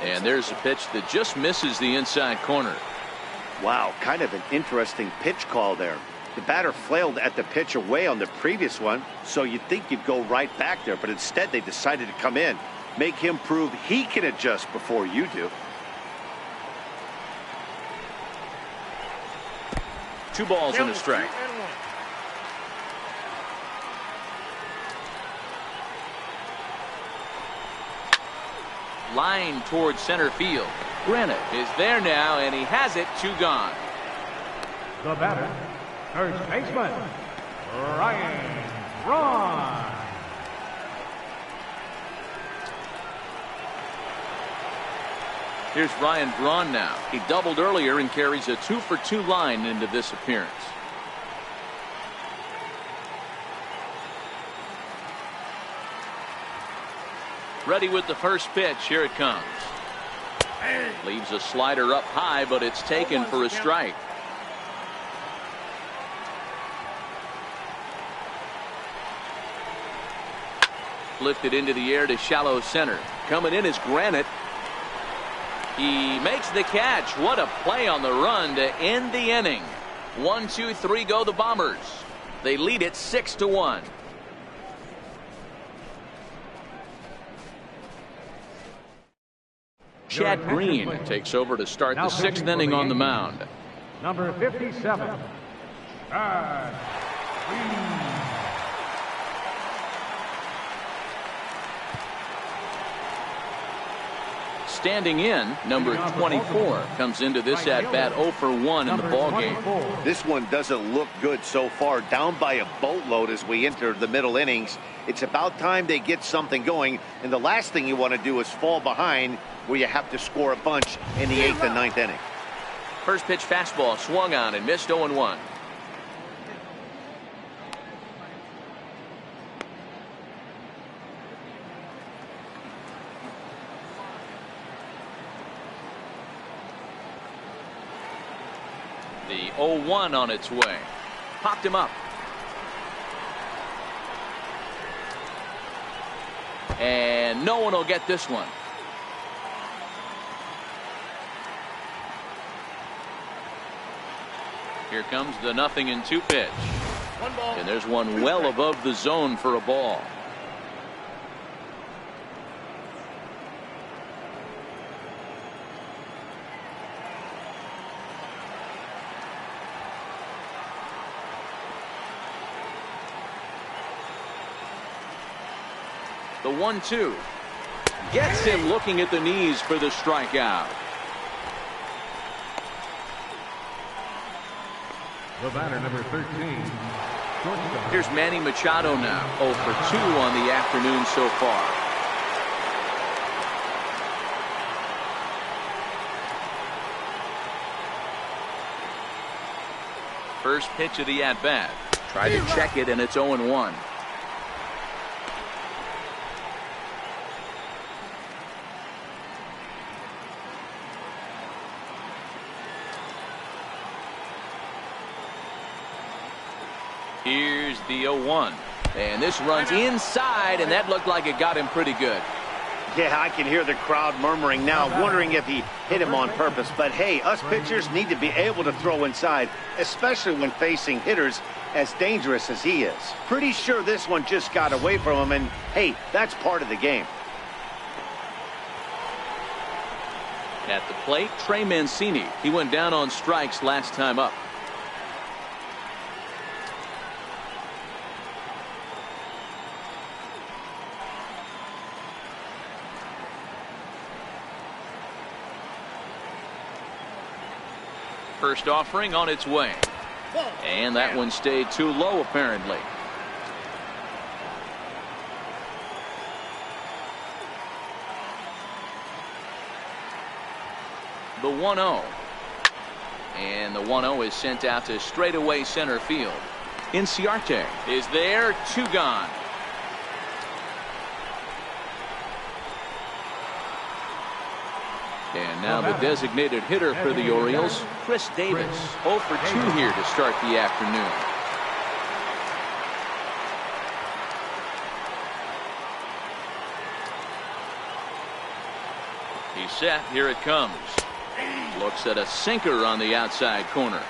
And there's a pitch that just misses the inside corner. Wow, kind of an interesting pitch call there. The batter flailed at the pitch away on the previous one, so you'd think you'd go right back there, but instead they decided to come in. Make him prove he can adjust before you do. 2 balls and a strike. Line towards center field. Granite is there now, and he has it. 2 gone. The batter, first baseman, Ryan Braun. Here's Ryan Braun now. He doubled earlier and carries a 2-for-2 line into this appearance. Ready with the first pitch. Here it comes. Leaves a slider up high, but it's taken for a strike. Lifted into the air to shallow center. Coming in is Granite. He makes the catch. What a play on the run to end the inning. 1, 2, 3 go the Bombers. They lead it 6-1. Chad Green takes over to start the 6th inning on the mound. Number 57, Chad Green. Standing in, number 24 comes into this at-bat 0-for-1 in the ballgame. This one doesn't look good so far. Down by a boatload as we enter the middle innings. It's about time they get something going, and the last thing you want to do is fall behind where you have to score a bunch in the 8th and 9th inning. First pitch fastball swung on and missed. 0-1. The 0-1 on its way. Popped him up. And no one will get this one. Here comes the 0-2 pitch. And there's one well above the zone for a ball. The 1-2. Gets him looking at the knees for the strikeout. The batter, number 13. Shortstop. Here's Manny Machado now. 0 for 2 on the afternoon so far. First pitch of the at-bat. Tried to check it, and it's 0-1. Here's the 0-1. And this runs inside, and that looked like it got him pretty good. Yeah, I can hear the crowd murmuring now, wondering if he hit him on purpose. But hey, us pitchers need to be able to throw inside, especially when facing hitters as dangerous as he is. Pretty sure this one just got away from him, and hey, that's part of the game. At the plate, Trey Mancini. He went down on strikes last time up. First offering on its way. And that one stayed too low, apparently. The 1-0. And the 1-0 is sent out to straightaway center field. Inciarte is there, 2 gone. And now the designated hitter for the Orioles, Chris Davis. 0 for 2 here to start the afternoon. He's set. Here it comes. Looks at a sinker on the outside corner.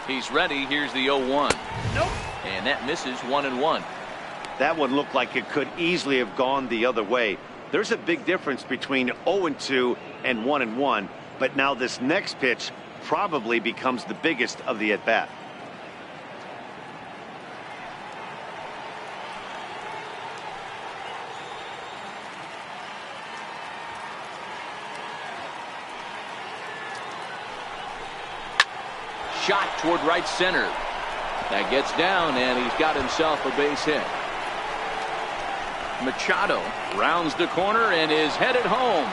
He's ready. Here's the 0-1. Nope. And that misses 1-1. That one looked like it could easily have gone the other way. There's a big difference between 0-2 and 1-1. But now this next pitch probably becomes the biggest of the at-bat. Shot toward right center. That gets down, and he's got himself a base hit. Machado rounds the corner and is headed home.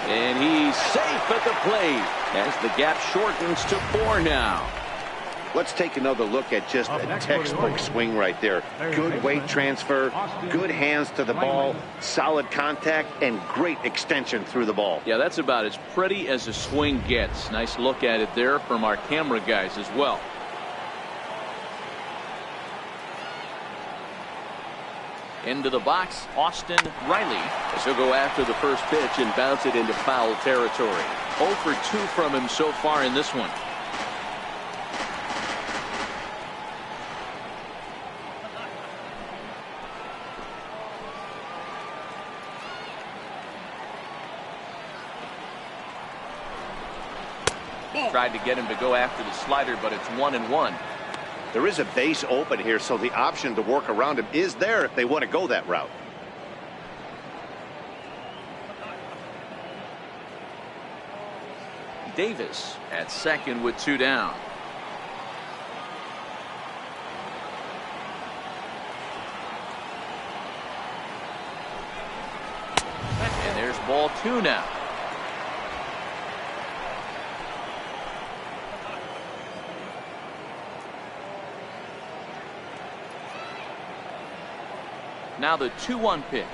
And he's safe at the plate as the gap shortens to 4 now. Let's take another look at just a textbook swing right there. Good weight transfer, good hands to the ball, solid contact, and great extension through the ball. Yeah, that's about as pretty as a swing gets. Nice look at it there from our camera guys as well. Into the box, Austin Riley, as he'll go after the first pitch and bounce it into foul territory. 0 for 2 from him so far in this one. Tried to get him to go after the slider, but it's 1-1. There is a base open here, so the option to work around him is there if they want to go that route. Davis at second with 2 down. And there's ball 2 now. Now the 2-1 pitch.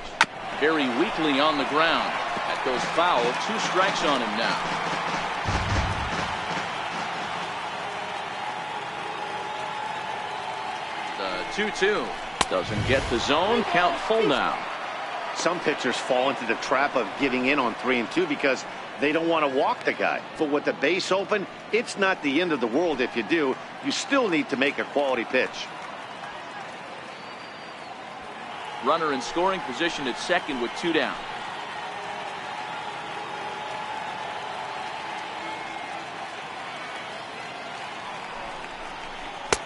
Very weakly on the ground. That goes foul. 2 strikes on him now. The 2-2. Doesn't get the zone. Count full now. Some pitchers fall into the trap of giving in on 3 and 2 because they don't want to walk the guy. But with the base open, it's not the end of the world if you do. You still need to make a quality pitch. Runner in scoring position at second with 2 down.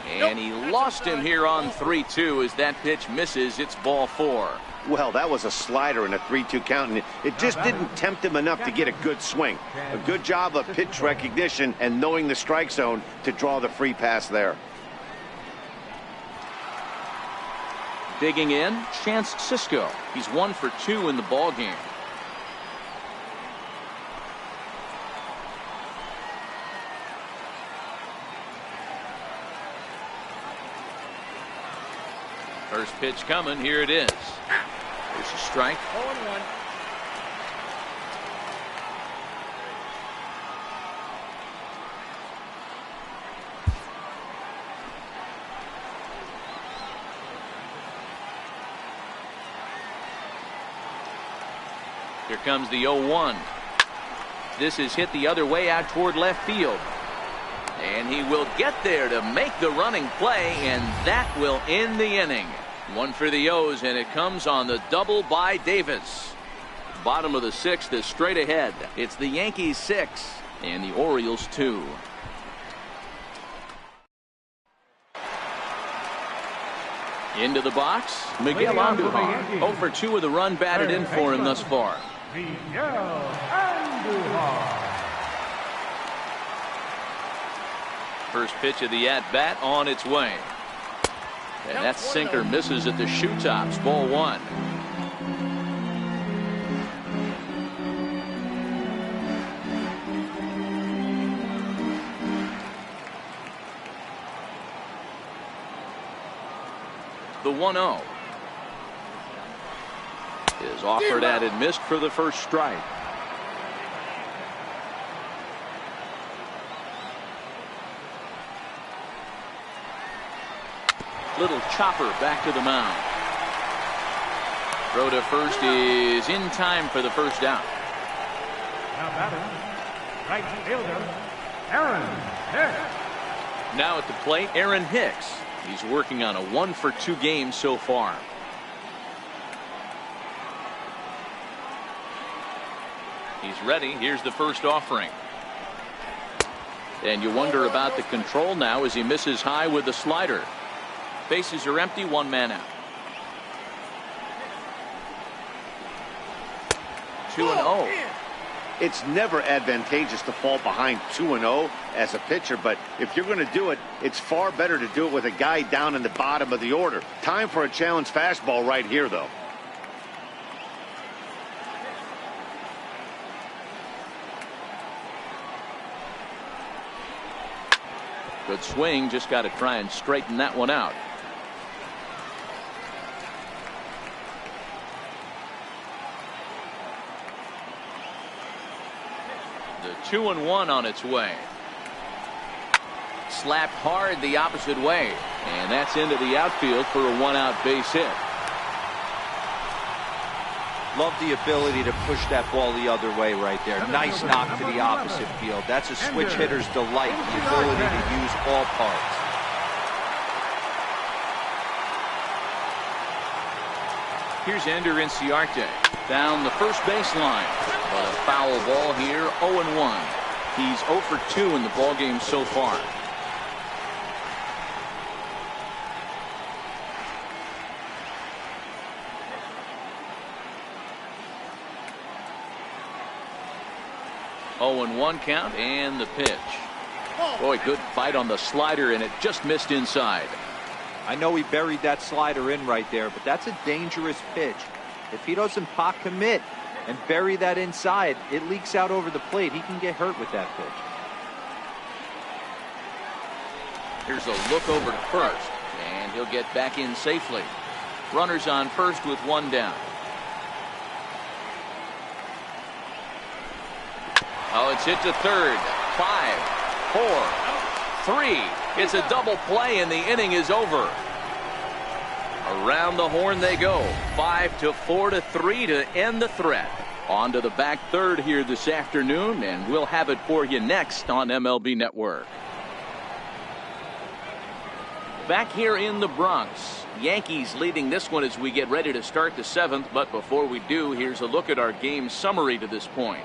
And he lost him here on 3-2 as that pitch misses. It's ball 4. Well, that was a slider in a 3-2 count, and it just didn't tempt him enough to get a good swing. A good job of pitch recognition and knowing the strike zone to draw the free pass there. Digging in, Chance Sisco. He's 1 for 2 in the ball game. First pitch coming. Here it is. There's a strike. 0-1. Here comes the 0-1. This is hit the other way out toward left field. And he will get there to make the running play, and that will end the inning. 1 for the O's, and it comes on the double by Davis. Bottom of the 6th is straight ahead. It's the Yankees 6 and the Orioles 2. Into the box, Miguel Andujar. 0 for 2 with a run batted in for him thus far. Miguel Andujar. First pitch of the at-bat on its way. And that sinker misses at the shoe tops. Ball 1. The 1-0 is offered at and missed for the first strike. Little chopper back to the mound. Throw to first is in time for the first down. Now batting, right fielder, Aaron Hicks. Now at the plate, Aaron Hicks. He's working on a 1 for 2 game so far. He's ready. Here's the first offering. And you wonder about the control now as he misses high with the slider. Bases are empty, 1 man out. 2-0. It's never advantageous to fall behind 2-0 as a pitcher, but if you're going to do it, it's far better to do it with a guy down in the bottom of the order. Time for a challenge fastball right here, though. Good swing, just got to try and straighten that one out. The 2-1 on its way. Slapped hard the opposite way, and that's into the outfield for a 1-out base hit. Love the ability to push that ball the other way right there. Nice knock to the opposite field. That's a switch hitter's delight, the ability to use all parts. Here's Ender Inciarte down the first baseline. But a foul ball here, 0-1. He's 0 for 2 in the ballgame so far. Oh, and 1 count, and the pitch. Boy, good fight on the slider, and it just missed inside. I know he buried that slider in right there, but that's a dangerous pitch. If he doesn't pot commit and bury that inside, it leaks out over the plate. He can get hurt with that pitch. Here's a look over to first, and he'll get back in safely. Runners on first with 1 down. Oh, it's hit to third. 5, 4, 3. It's a double play, and the inning is over. Around the horn they go. 5-4-3 to end the threat. On to the back third here this afternoon, and we'll have it for you next on MLB Network. Back here in the Bronx, Yankees leading this one as we get ready to start the 7th. But before we do, here's a look at our game summary to this point.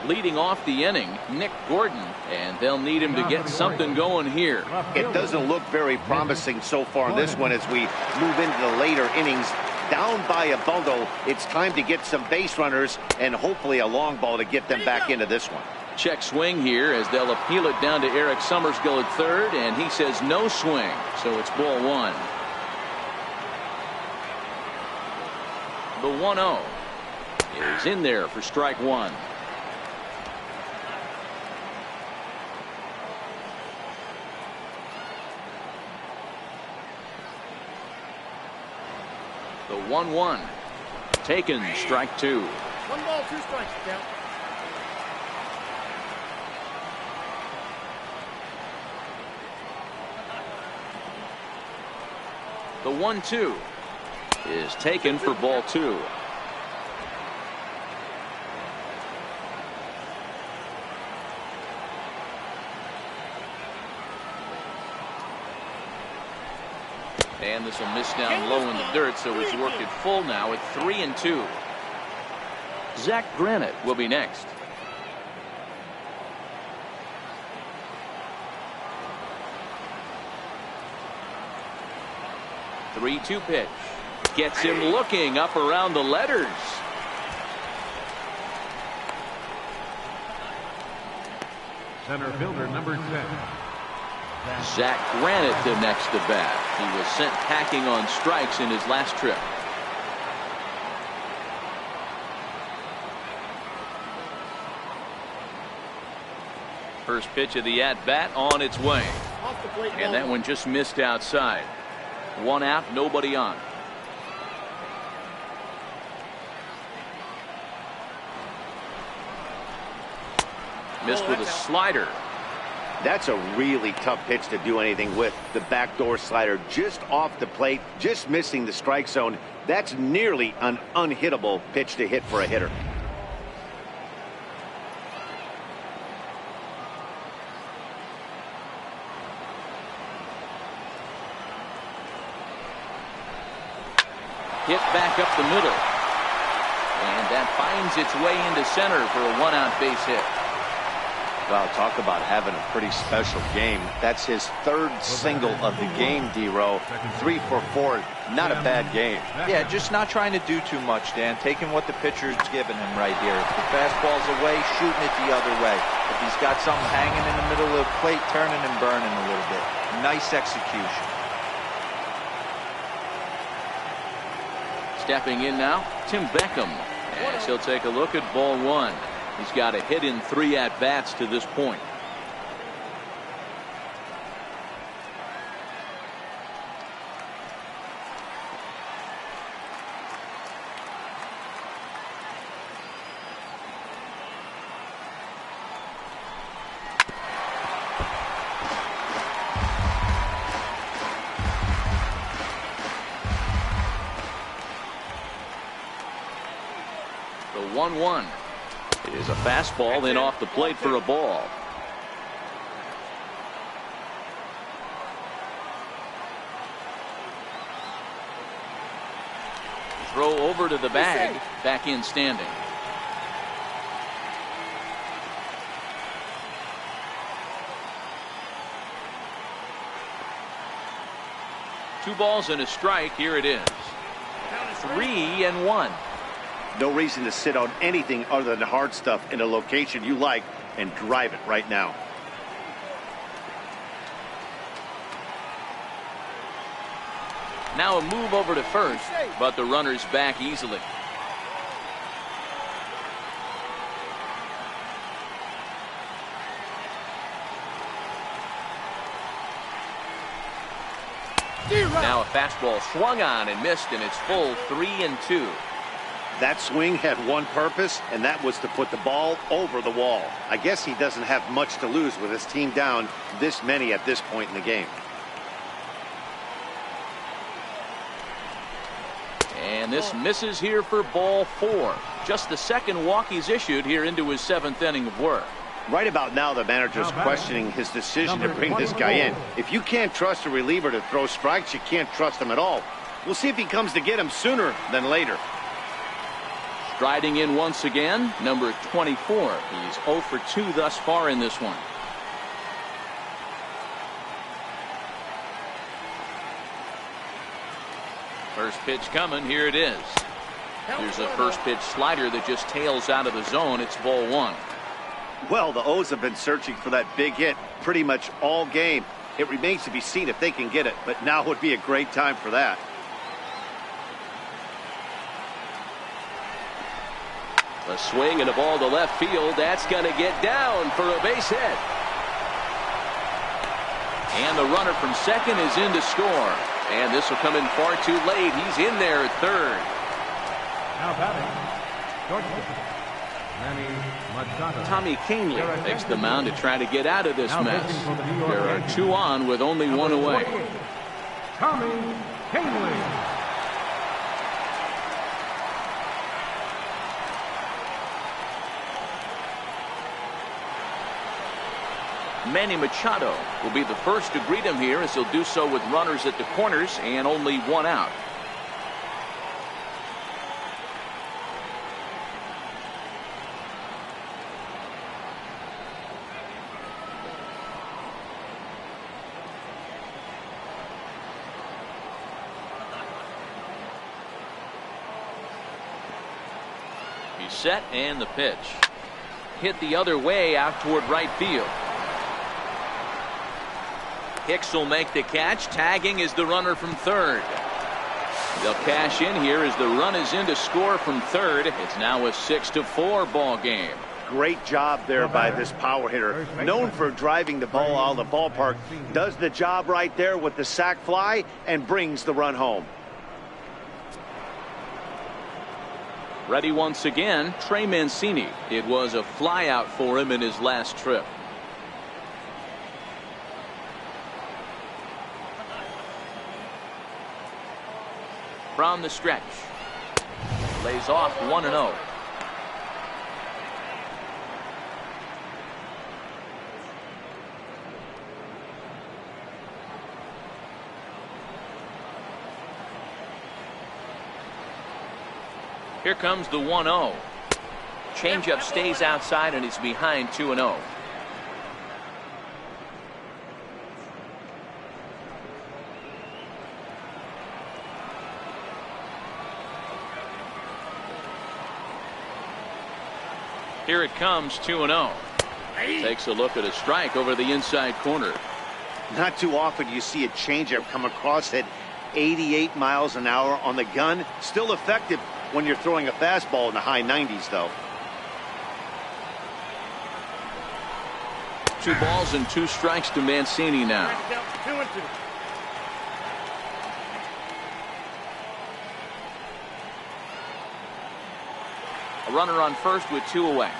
Leading off the inning, Nick Gordon, and they'll need him to get something going here. It doesn't look very promising so far in this one as we move into the later innings. Down by a bundle, it's time to get some base runners and hopefully a long ball to get them back into this one. Check swing here as they'll appeal it down to Eric Summerskill at third, and he says no swing, so it's ball 1. The 1-0 is in there for strike 1. The 1-1 taken, strike 2. 1 ball, 2 strikes, count. The 1-2 is taken for ball 2. And this will miss down low in the dirt, so it's worked at full now at 3-2. Zach Granite will be next. The 3-2 pitch gets him looking up around the letters. Center fielder number 10. Zach Granite the next to bat. He was sent packing on strikes in his last trip. First pitch of the at-bat on its way. And that one just missed outside. 1 out, nobody on. Missed with a slider. That's a really tough pitch to do anything with. The backdoor slider just off the plate, just missing the strike zone. That's nearly an unhittable pitch to hit for a hitter. Hit back up the middle. And that finds its way into center for a 1-out base hit. Well, talk about having a pretty special game. That's his 3rd single of the game, D-Row. 3 for 4. Not a bad game. Yeah, just not trying to do too much, Dan. Taking what the pitcher's giving him right here. If the fastball's away, shooting it the other way. If he's got something hanging in the middle of the plate, turning and burning a little bit. Nice execution. Stepping in now, Tim Beckham, as he'll take a look at ball 1. He's got a hit in 3 at-bats to this point. The 1-1 is a fastball in off the plate for a ball. Throw over to the bag, back in standing. Two balls and a strike. Here it is. 3-1. No reason to sit on anything other than hard stuff in a location you like and drive it right now. Now a move over to first, but the runner's back easily. Now a fastball swung on and missed, and it's full 3-2. That swing had one purpose, and that was to put the ball over the wall. I guess he doesn't have much to lose with his team down this many at this point in the game. And And this misses here for ball 4. Just the second walk he's issued here into his 7th inning of work. Right about now, the manager's questioning his decision to bring this guy in. If you can't trust a reliever to throw strikes, you can't trust him at all. We'll see if he comes to get him sooner than later. Striding in once again, number 24. He's 0 for 2 thus far in this one. First pitch coming. Here it is. Here's a first pitch slider that just tails out of the zone. It's ball 1. Well, the O's have been searching for that big hit pretty much all game. It remains to be seen if they can get it, but now would be a great time for that. A swing and a ball to left field. That's going to get down for a base hit. And the runner from second is in to score. And this will come in far too late. He's in there at third. Now batting, Manny Machado. Tommy Kahnle takes the mound to try to get out of this mess. There are 2 on with only 1 away. Tommy Kahnle. Manny Machado will be the first to greet him here, as he'll do so with runners at the corners and only 1 out. He's set, and the pitch. Hit the other way out toward right field. Hicks will make the catch. Tagging is the runner from third. They'll cash in here as the run is in to score from third. It's now a 6-4 ball game. Great job there by this power hitter. Known for driving the ball out of the ballpark. Does the job right there with the sac fly and brings the run home. Ready once again, Trey Mancini. It was a fly out for him in his last trip. From the stretch. Lays off 1-0. Here comes the 1-0. Changeup stays outside and it's behind 2-0. Here it comes, 2-0. Takes a look at a strike over the inside corner. Not too often you see a changeup come across at 88 miles an hour on the gun. Still effective when you're throwing a fastball in the high 90s, though. 2 balls and 2 strikes to Mancini now. 2-2. A runner on first with 2 away.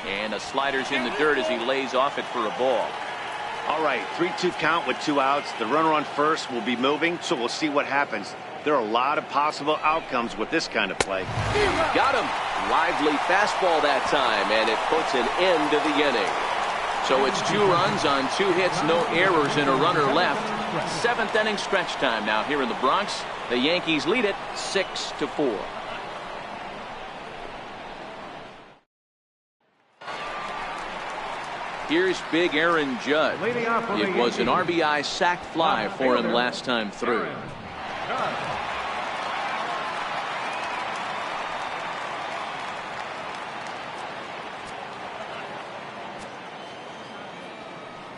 And a slider's in the dirt as he lays off it for a ball. All right, 3-2 count with 2 outs. The runner on first will be moving, so we'll see what happens. There are a lot of possible outcomes with this kind of play. Got him. Lively fastball that time, and it puts an end to the inning. So it's 2 runs on 2 hits, no errors, and a runner left. 7th inning stretch time now here in the Bronx. The Yankees lead it 6-4. Here's big Aaron Judge. It was an RBI sac fly for him last time through.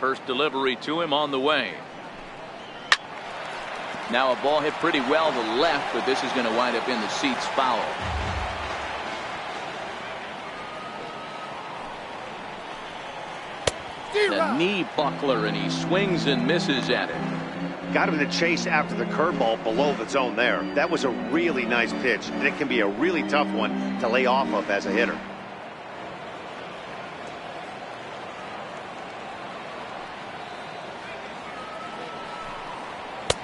First delivery to him on the way. Now a ball hit pretty well to left, but this is going to wind up in the seats foul. The knee buckler, and he swings and misses at it. Got him in the chase after the curveball below the zone there. That was a really nice pitch, and it can be a really tough one to lay off of as a hitter.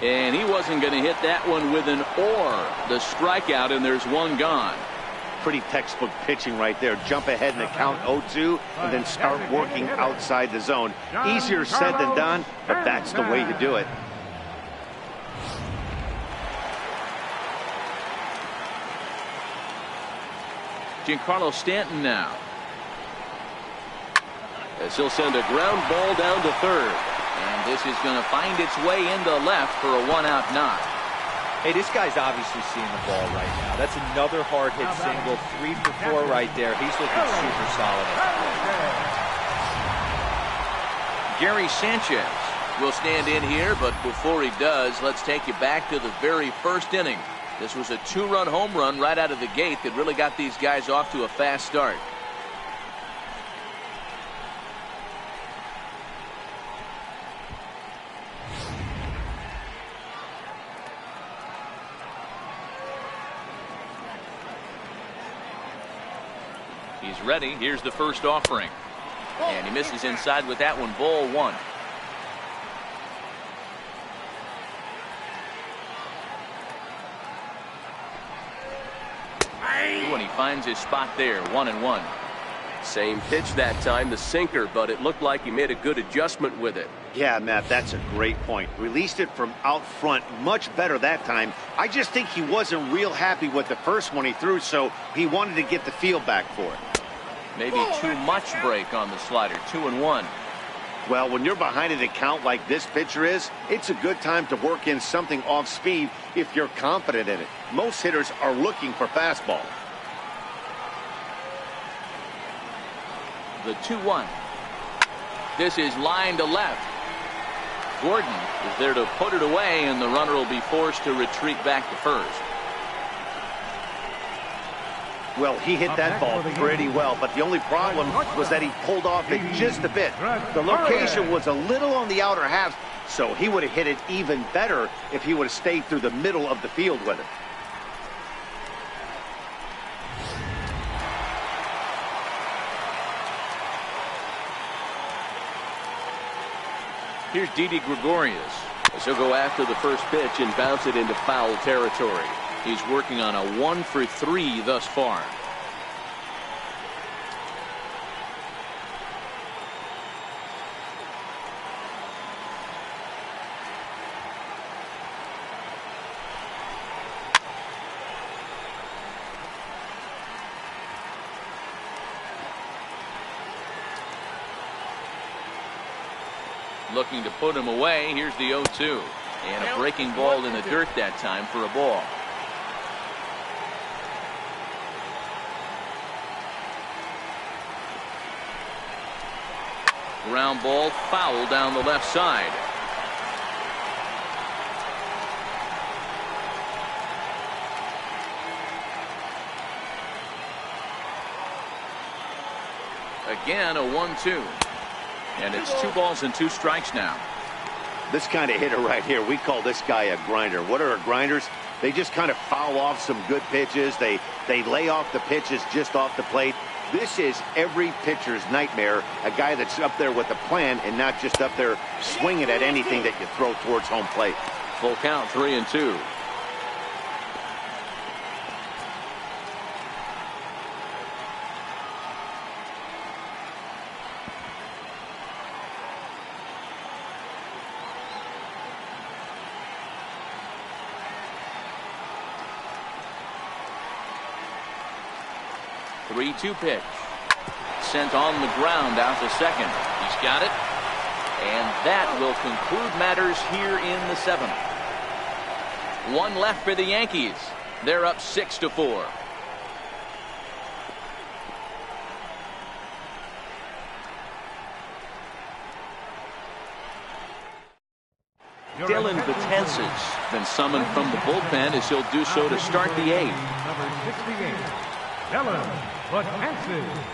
And he wasn't going to hit that one with an or. The strikeout, and there's one gone. Pretty textbook pitching right there. Jump ahead in the count 0-2 and then start working outside the zone. Easier said than done, but that's the way you do it. Giancarlo Stanton now. As he'll send a ground ball down to third. And this is going to find its way into left for a one-out knock. Hey, this guy's obviously seeing the ball right now. That's another hard hit single. 3 for 4 right there. He's looking super solid. Gary Sanchez will stand in here, but before he does, let's take you back to the very first inning. This was a 2-run home run right out of the gate that really got these guys off to a fast start. He's ready. Here's the first offering. And he misses inside with that one. Ball 1. And he finds his spot there. 1-1. Same pitch that time, the sinker, but it looked like he made a good adjustment with it. Yeah, Matt, that's a great point. Released it from out front much better that time. I just think he wasn't real happy with the first one he threw, so he wanted to get the feel back for it. Maybe too much break on the slider. 2-1. Well, when you're behind an account like this pitcher is, it's a good time to work in something off speed if you're confident in it. Most hitters are looking for fastball. The 2-1. This is line to left. Gordon is there to put it away, and the runner will be forced to retreat back to first. Well, he hit that ball pretty well, but the only problem was that he pulled off it just a bit. The location was a little on the outer half, so he would have hit it even better if he would have stayed through the middle of the field with it. Here's Didi Gregorius. As he'll go after the first pitch and bounce it into foul territory. He's working on a 1 for 3 thus far. Looking to put him away. Here's the 0-2. And a breaking ball in the dirt that time for a ball. Ground ball foul down the left side. Again, a 1-2. And it's 2 balls and 2 strikes now. This kind of hitter right here, we call this guy a grinder. What are grinders? They just kind of foul off some good pitches. They lay off the pitches just off the plate. This is every pitcher's nightmare, a guy that's up there with a plan and not just up there swinging at anything that you throw towards home plate. Full count, 3-2. Three-two pitch. Sent on the ground out to second. He's got it. And that will conclude matters here in the 7th. 1 left for the Yankees. They're up 6-4. Dylan Betances been summoned from the bullpen as he'll do so to start the 8th. Number 68, Dylan Betances.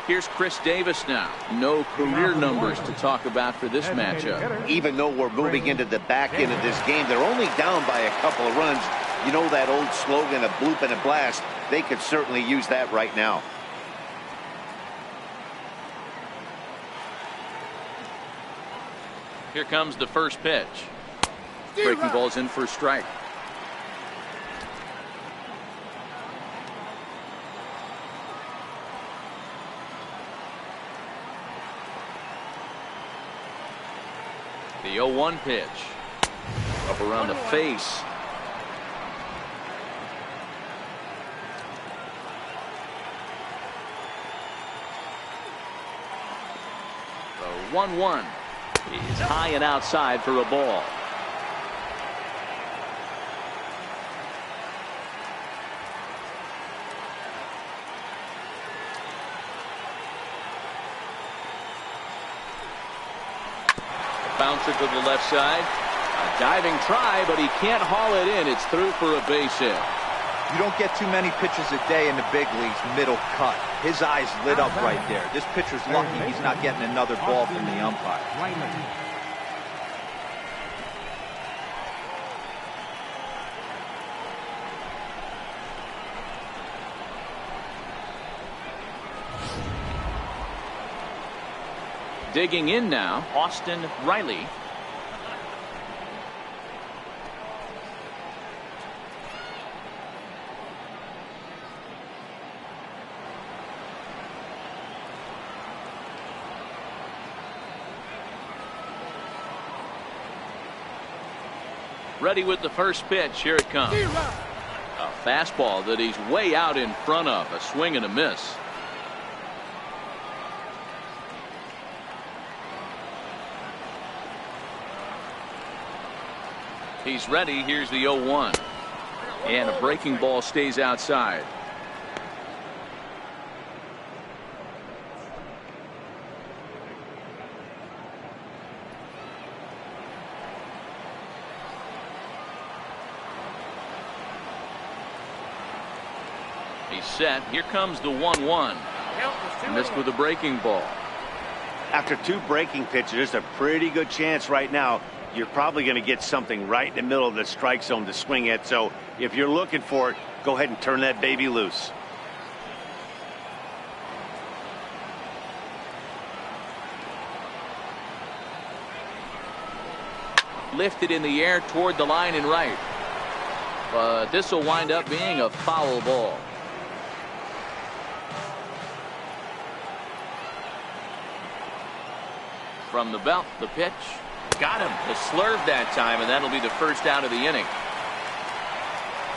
Here's Chris Davis now. No career numbers to talk about for this matchup. Even though we're moving into the back end of this game, they're only down by a couple of runs. You know that old slogan, a bloop and a blast. They could certainly use that right now. Here comes the first pitch. Breaking ball's in for a strike. The 0-1 pitch. Up around the face. The 1-1 is high and outside for a ball. Bouncer to the left side. A diving try, but he can't haul it in. It's through for a base hit. You don't get too many pitches a day in the big leagues middle cut. His eyes lit up right there. This pitcher's lucky he's not getting another ball from the umpire. Digging in now, Austin Riley. Ready with the first pitch. Here it comes. A fastball that he's way out in front of. A swing and a miss. He's ready. Here's the 0-1. And a breaking ball stays outside. He's set. Here comes the 1-1. Missed with a breaking ball. After two breaking pitches, there's a pretty good chance right now you're probably going to get something right in the middle of the strike zone to swing at. So if you're looking for it, go ahead and turn that baby loose. Lifted in the air toward the line and right. But this will wind up being a foul ball. From the belt, the pitch. Got him. The slurve that time, and that'll be the first out of the inning.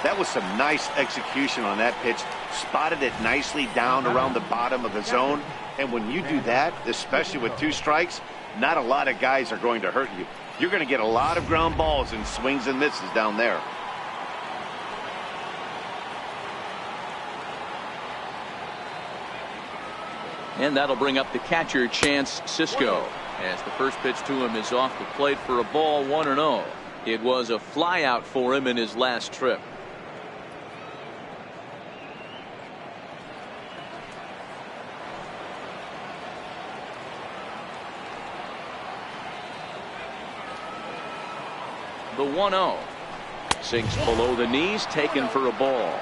That was some nice execution on that pitch. Spotted it nicely down around the bottom of the zone. And when you do that, especially with two strikes, not a lot of guys are going to hurt you. You're going to get a lot of ground balls and swings and misses down there. And that'll bring up the catcher, Chance Cisco, as the first pitch to him is off the plate for a ball, 1-0. It was a flyout for him in his last trip. The 1-0 sinks below the knees, taken for a ball.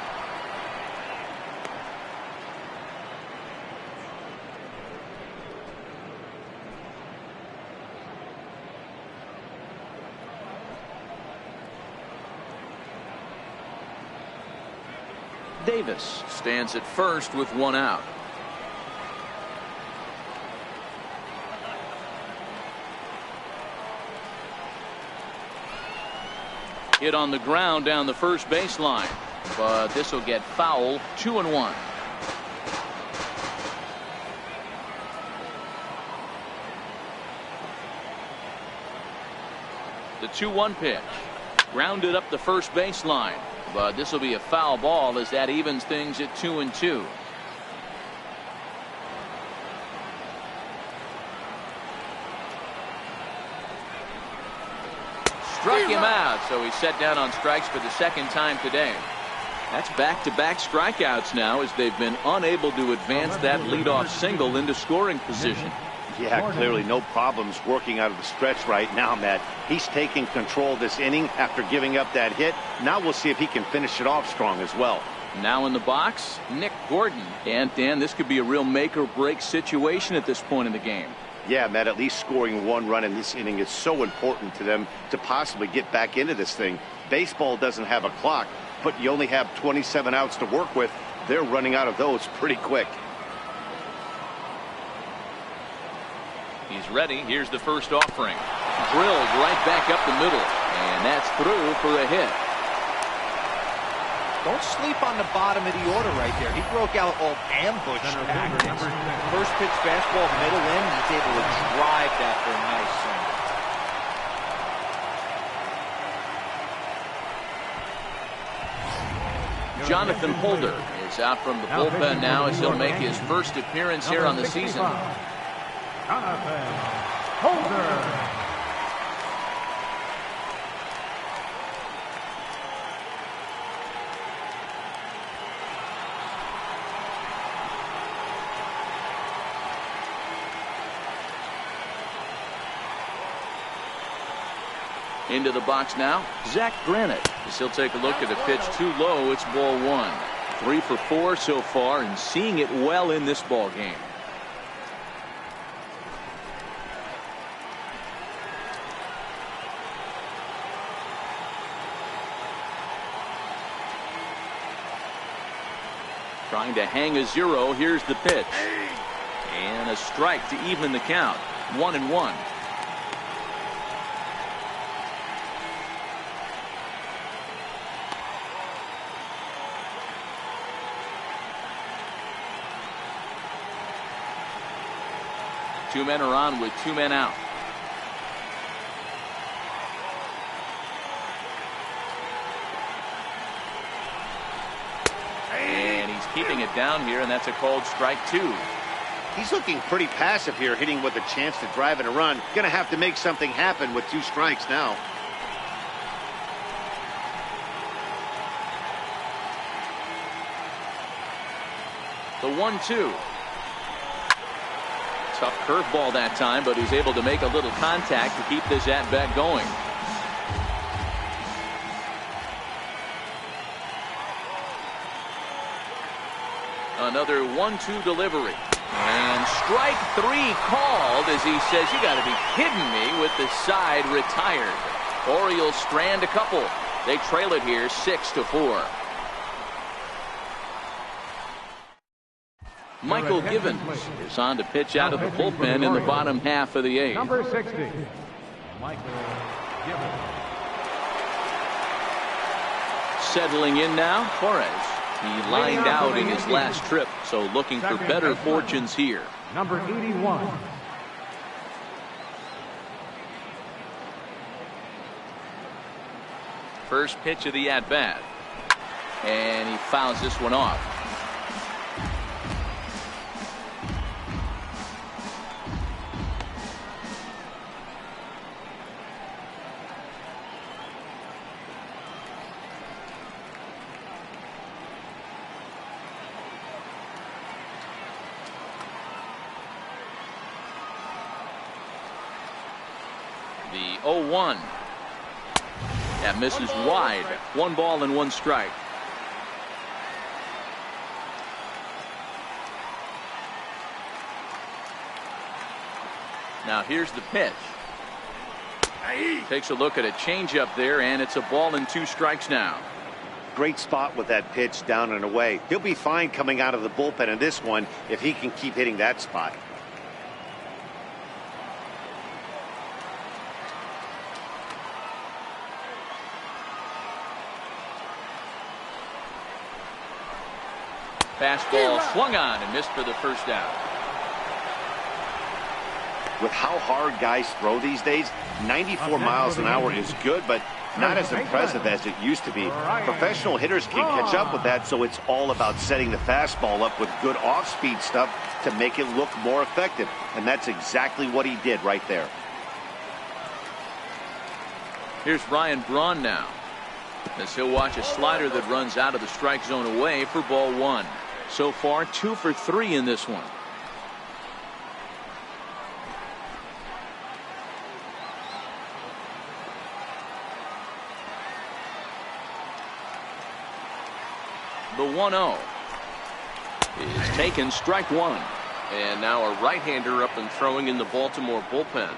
Davis stands at first with one out. Hit on the ground down the first baseline, but this will get foul. 2-1. The 2-1 pitch grounded up the first baseline. But this will be a foul ball as that evens things at 2-2. Struck him out, so he's set down on strikes for the second time today. That's back-to-back strikeouts now as they've been unable to advance that leadoff single into scoring position. Yeah, clearly no problems working out of the stretch right now, Matt. He's taking control of this inning after giving up that hit. Now we'll see if he can finish it off strong as well. Now in the box, Nick Gordon. And Dan, this could be a real make or break situation at this point in the game. Yeah, Matt, at least scoring one run in this inning is so important to them to possibly get back into this thing. Baseball doesn't have a clock, but you only have 27 outs to work with. They're running out of those pretty quick. He's ready. Here's the first offering. Drilled right back up the middle. And that's through for a hit. Don't sleep on the bottom of the order right there. He broke out all ambush tactics. First pitch fastball, middle in. He's able to drive that for a nice single. Jonathan Holder is out from the bullpen now as he'll make his first appearance here on the season. Jonathan Holder. Into the box now, Zach Granite. As he'll take a look at a pitch too low. It's ball one. 3 for 4 so far and seeing it well in this ball game. Trying to hang a 0. Here's the pitch. And a strike to even the count. 1-1. Two men are on with 2 men out. And he's keeping it down here, and that's a called strike 2. He's looking pretty passive here, hitting with a chance to drive in a run. Going to have to make something happen with 2 strikes now. The 1-2. Tough curveball that time, but he's able to make a little contact to keep this at-bat going. Another 1-2 delivery. And strike 3 called as he says, "You got to be kidding me," with the side retired. Orioles strand a couple. They trail it here 6-4. Michael Givens is on to pitch out of the bullpen in the bottom half of the 8th. Number 60, Michael Givens. Settling in now, Torres. He lined out in his last trip, so looking for better fortunes here. Number 81. First pitch of the at-bat. And he fouls this one off. The 0-1. That misses wide. 1 ball and 1 strike. Now here's the pitch. Takes a look at a changeup there, and it's a ball and 2 strikes now. Great spot with that pitch down and away. He'll be fine coming out of the bullpen in this one if he can keep hitting that spot. Fastball swung on and missed for the first out. With how hard guys throw these days, 94 miles an hour is good, but not as impressive as it used to be. Professional hitters can catch up with that, so it's all about setting the fastball up with good off-speed stuff to make it look more effective. And that's exactly what he did right there. Here's Ryan Braun now, as he'll watch a slider that runs out of the strike zone away for ball 1. So far 2 for 3 in this one. The 1-0 is taken, strike 1. And now a right-hander up and throwing in the Baltimore bullpen.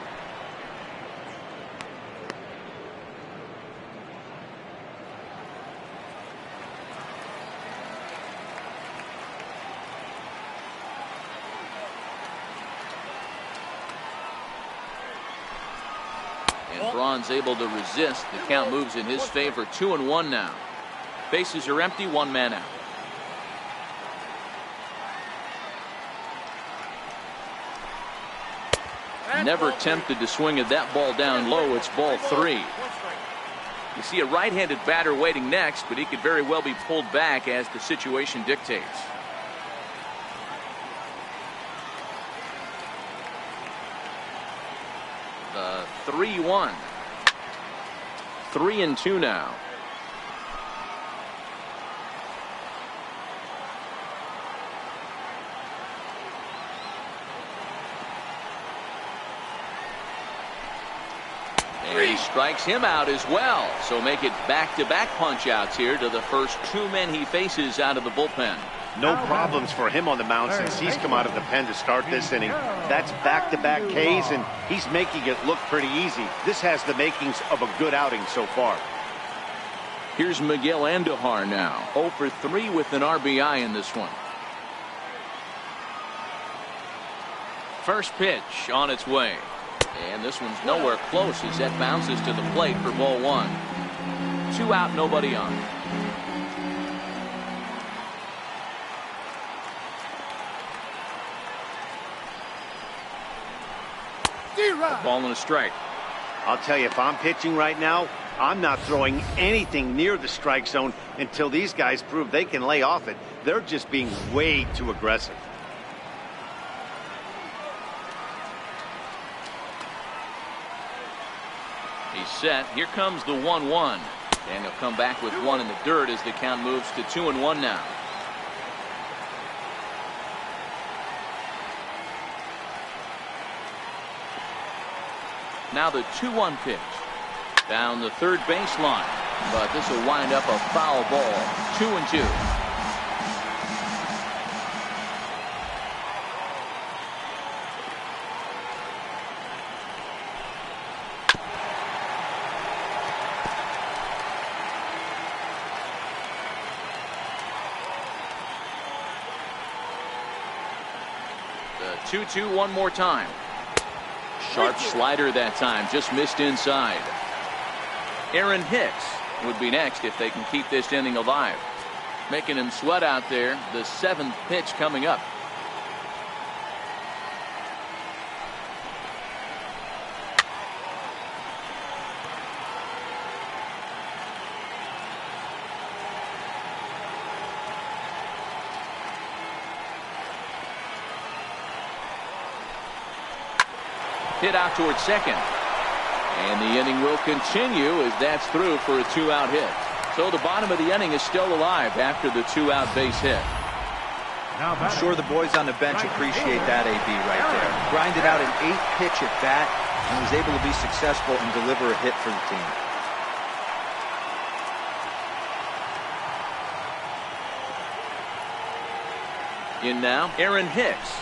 And Braun's able to resist. The count moves in his favor. 2-1 now. Bases are empty. One man out. Never tempted to swing at that ball down low. It's ball 3. You see a right-handed batter waiting next, but he could very well be pulled back as the situation dictates. The 3-1. 3-2 now. And he strikes him out as well. So make it back-to-back punch-outs here to the first 2 men he faces out of the bullpen. No problems for him on the mound since he's come out of the pen to start this inning. That's back-to-back Ks, and he's making it look pretty easy. This has the makings of a good outing so far. Here's Miguel Andujar now. 0 for 3 with an RBI in this one. First pitch on its way. And this one's nowhere close as that bounces to the plate for ball 1. 2 out, nobody on. A ball and a strike. I'll tell you, if I'm pitching right now, I'm not throwing anything near the strike zone until these guys prove they can lay off it. They're just being way too aggressive. He's set. Here comes the 1-1. And he'll come back with 1 in the dirt as the count moves to 2-1 now. Now the 2-1 pitch. Down the third baseline. But this will wind up a foul ball. 2-2. The 2-2 one more time. Sharp slider that time, just missed inside. Aaron Hicks would be next if they can keep this inning alive. Making him sweat out there. The 7th pitch coming up. Hit out towards second. And the inning will continue as that's through for a 2-out hit. So the bottom of the inning is still alive after the 2-out base hit. I'm sure the boys on the bench appreciate that, AB, right there. Grinded out an 8-pitch at bat and was able to be successful and deliver a hit for the team. In now, Aaron Hicks.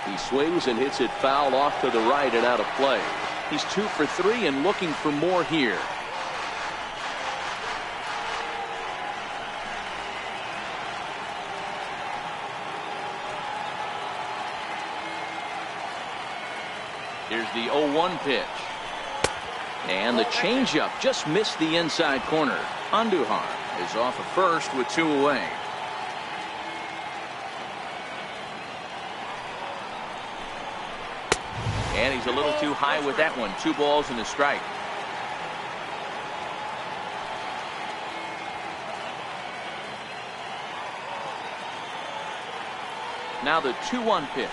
He swings and hits it foul off to the right and out of play. He's 2 for 3 and looking for more here. Here's the 0-1 pitch. And the changeup just missed the inside corner. Andujar is off at first with 2 away. And he's a little too high with that one. 2 balls and a strike. Now the 2-1 pitch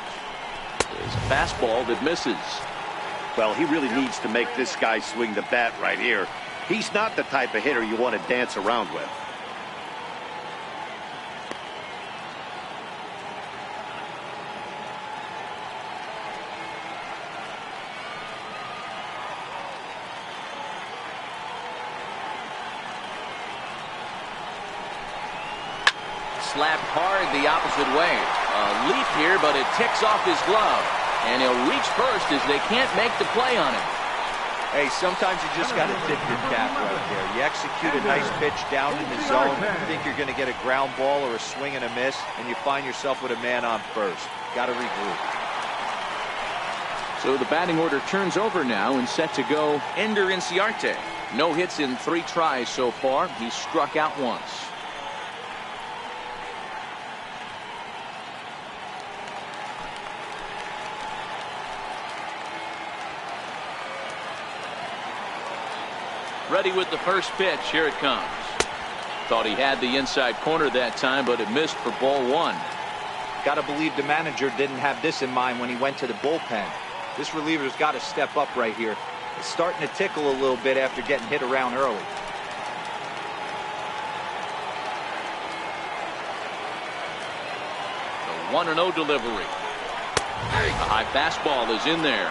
is a fastball that misses. Well, he really needs to make this guy swing the bat right here. He's not the type of hitter you want to dance around with. Slapped hard the opposite way. A leap here, but it ticks off his glove. And he'll reach first as they can't make the play on him. Hey, sometimes you just got to tip your cap right there. You execute a nice pitch down in the zone, you think you're going to get a ground ball or a swing and a miss, and you find yourself with a man on first. Got to regroup. So the batting order turns over now and set to go Ender Inciarte. No hits in 3 tries so far. He's struck out once. Ready with the first pitch. Here it comes. Thought he had the inside corner that time, but it missed for ball 1. Got to believe the manager didn't have this in mind when he went to the bullpen. This reliever's got to step up right here. It's starting to tickle a little bit after getting hit around early. The 1-0 delivery. A high fastball is in there.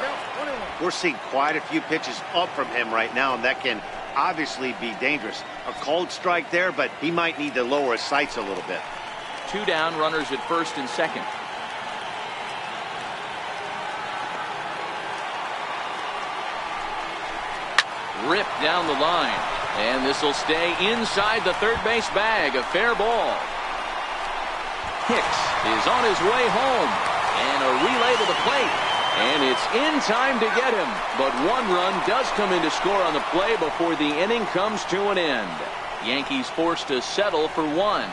We're seeing quite a few pitches up from him right now, and that can obviously be dangerous. A cold strike there, but he might need to lower his sights a little bit. 2 down, runners at first and second. Ripped down the line, and this will stay inside the third base bag. A fair ball. Hicks is on his way home, and a relay to the plate. And it's in time to get him. But 1 run does come in to score on the play before the inning comes to an end. Yankees forced to settle for 1.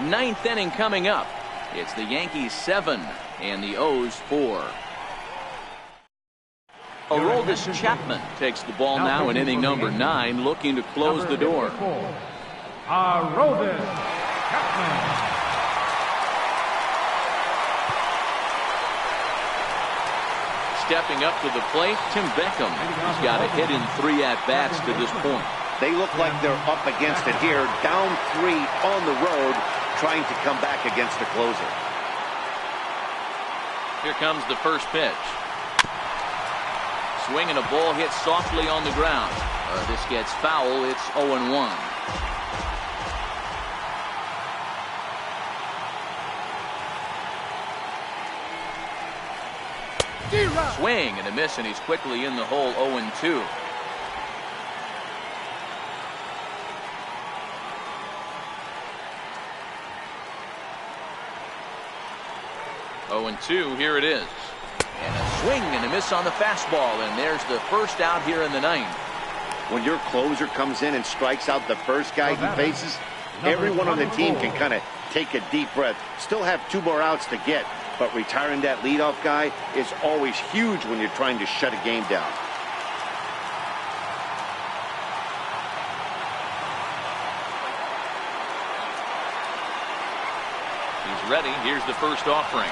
9th inning coming up. It's the Yankees 7 and the O's 4. Aroldis Chapman takes the ball now in inning number 9, looking to close the door. Aroldis Chapman. Stepping up to the plate, Tim Beckham. He's got a hit in 3 at-bats to this point. They look like they're up against it here, down 3 on the road, trying to come back against the closer. Here comes the first pitch. Swing and a ball hit softly on the ground. This gets foul. It's 0-1. Swing and a miss, and he's quickly in the hole. 0-2. Here it is. And a swing and a miss on the fastball, and there's the first out here in the 9th. When your closer comes in and strikes out the first guy he faces, everyone on the team can kind of take a deep breath. Still have 2 more outs to get, but retiring that leadoff guy is always huge when you're trying to shut a game down. He's ready. Here's the first offering.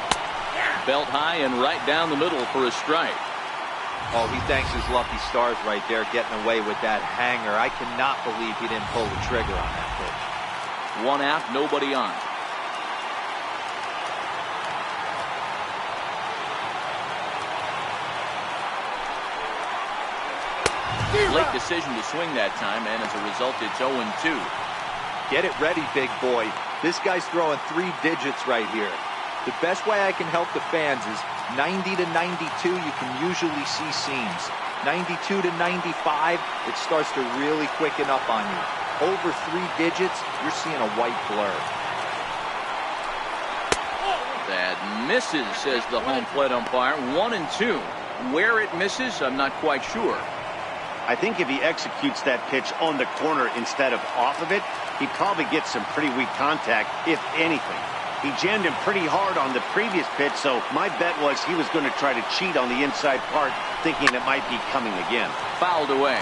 Belt high and right down the middle for a strike. Oh, he thanks his lucky stars right there, getting away with that hanger. I cannot believe he didn't pull the trigger on that pitch. 1 out, nobody on. Late decision to swing that time, and as a result, it's 0-2. Get it ready, big boy. This guy's throwing 3 digits right here. The best way I can help the fans is 90 to 92, you can usually see seams. 92 to 95, it starts to really quicken up on you. Over 3 digits, you're seeing a white blur. That misses, says the home plate umpire. 1-2. Where it misses, I'm not quite sure. I think if he executes that pitch on the corner instead of off of it, he probably gets some pretty weak contact, if anything. He jammed him pretty hard on the previous pitch, so my bet was he was going to try to cheat on the inside part, thinking it might be coming again. Fouled away.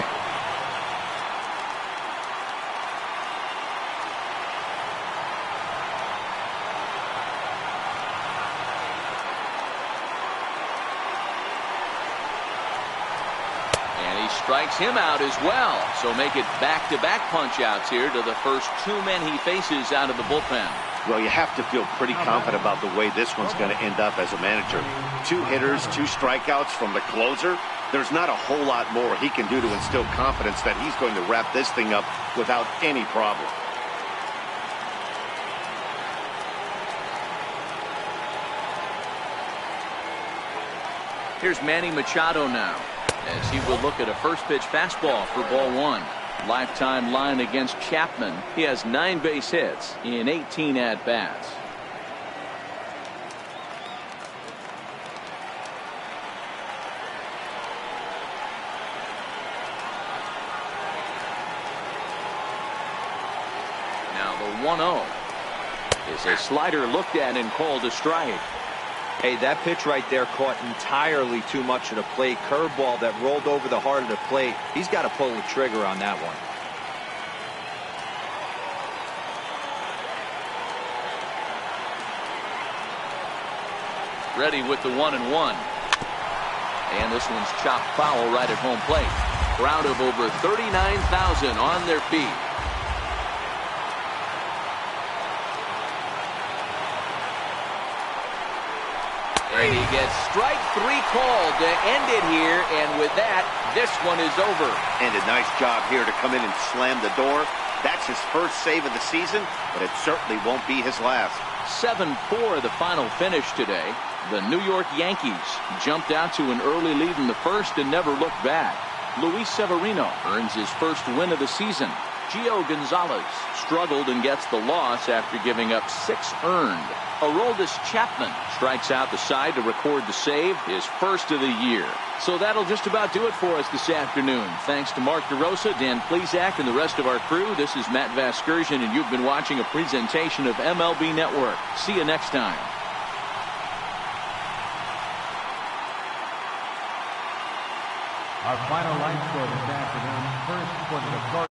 And he strikes him out as well. So make it back-to-back punch-outs here to the first 2 men he faces out of the bullpen. Well, you have to feel pretty confident about the way this one's going to end up as a manager. 2 hitters, 2 strikeouts from the closer. There's not a whole lot more he can do to instill confidence that he's going to wrap this thing up without any problem. Here's Manny Machado now, as he will look at a first pitch fastball for ball 1. Lifetime line against Chapman. He has 9 base hits in 18 at-bats. Now the 1-0 is a slider looked at and called a strike. Hey, that pitch right there caught entirely too much of the plate. Curveball that rolled over the heart of the plate. He's got to pull the trigger on that one. Ready with the 1-1. And this one's chopped foul right at home plate. Crowd of over 39,000 on their feet. And he gets strike 3 called to end it here, and with that, this one is over. And a nice job here to come in and slam the door. That's his first save of the season, but it certainly won't be his last. 7-4 the final finish today. The New York Yankees jumped out to an early lead in the first and never looked back. Luis Severino earns his first win of the season. Gio Gonzalez struggled and gets the loss after giving up 6 earned. Aroldis Chapman strikes out the side to record the save, his first of the year. So that'll just about do it for us this afternoon. Thanks to Mark DeRosa, Dan Plesac, and the rest of our crew. This is Matt Vasgersian, and you've been watching a presentation of MLB Network. See you next time. Our final line score this afternoon, first for the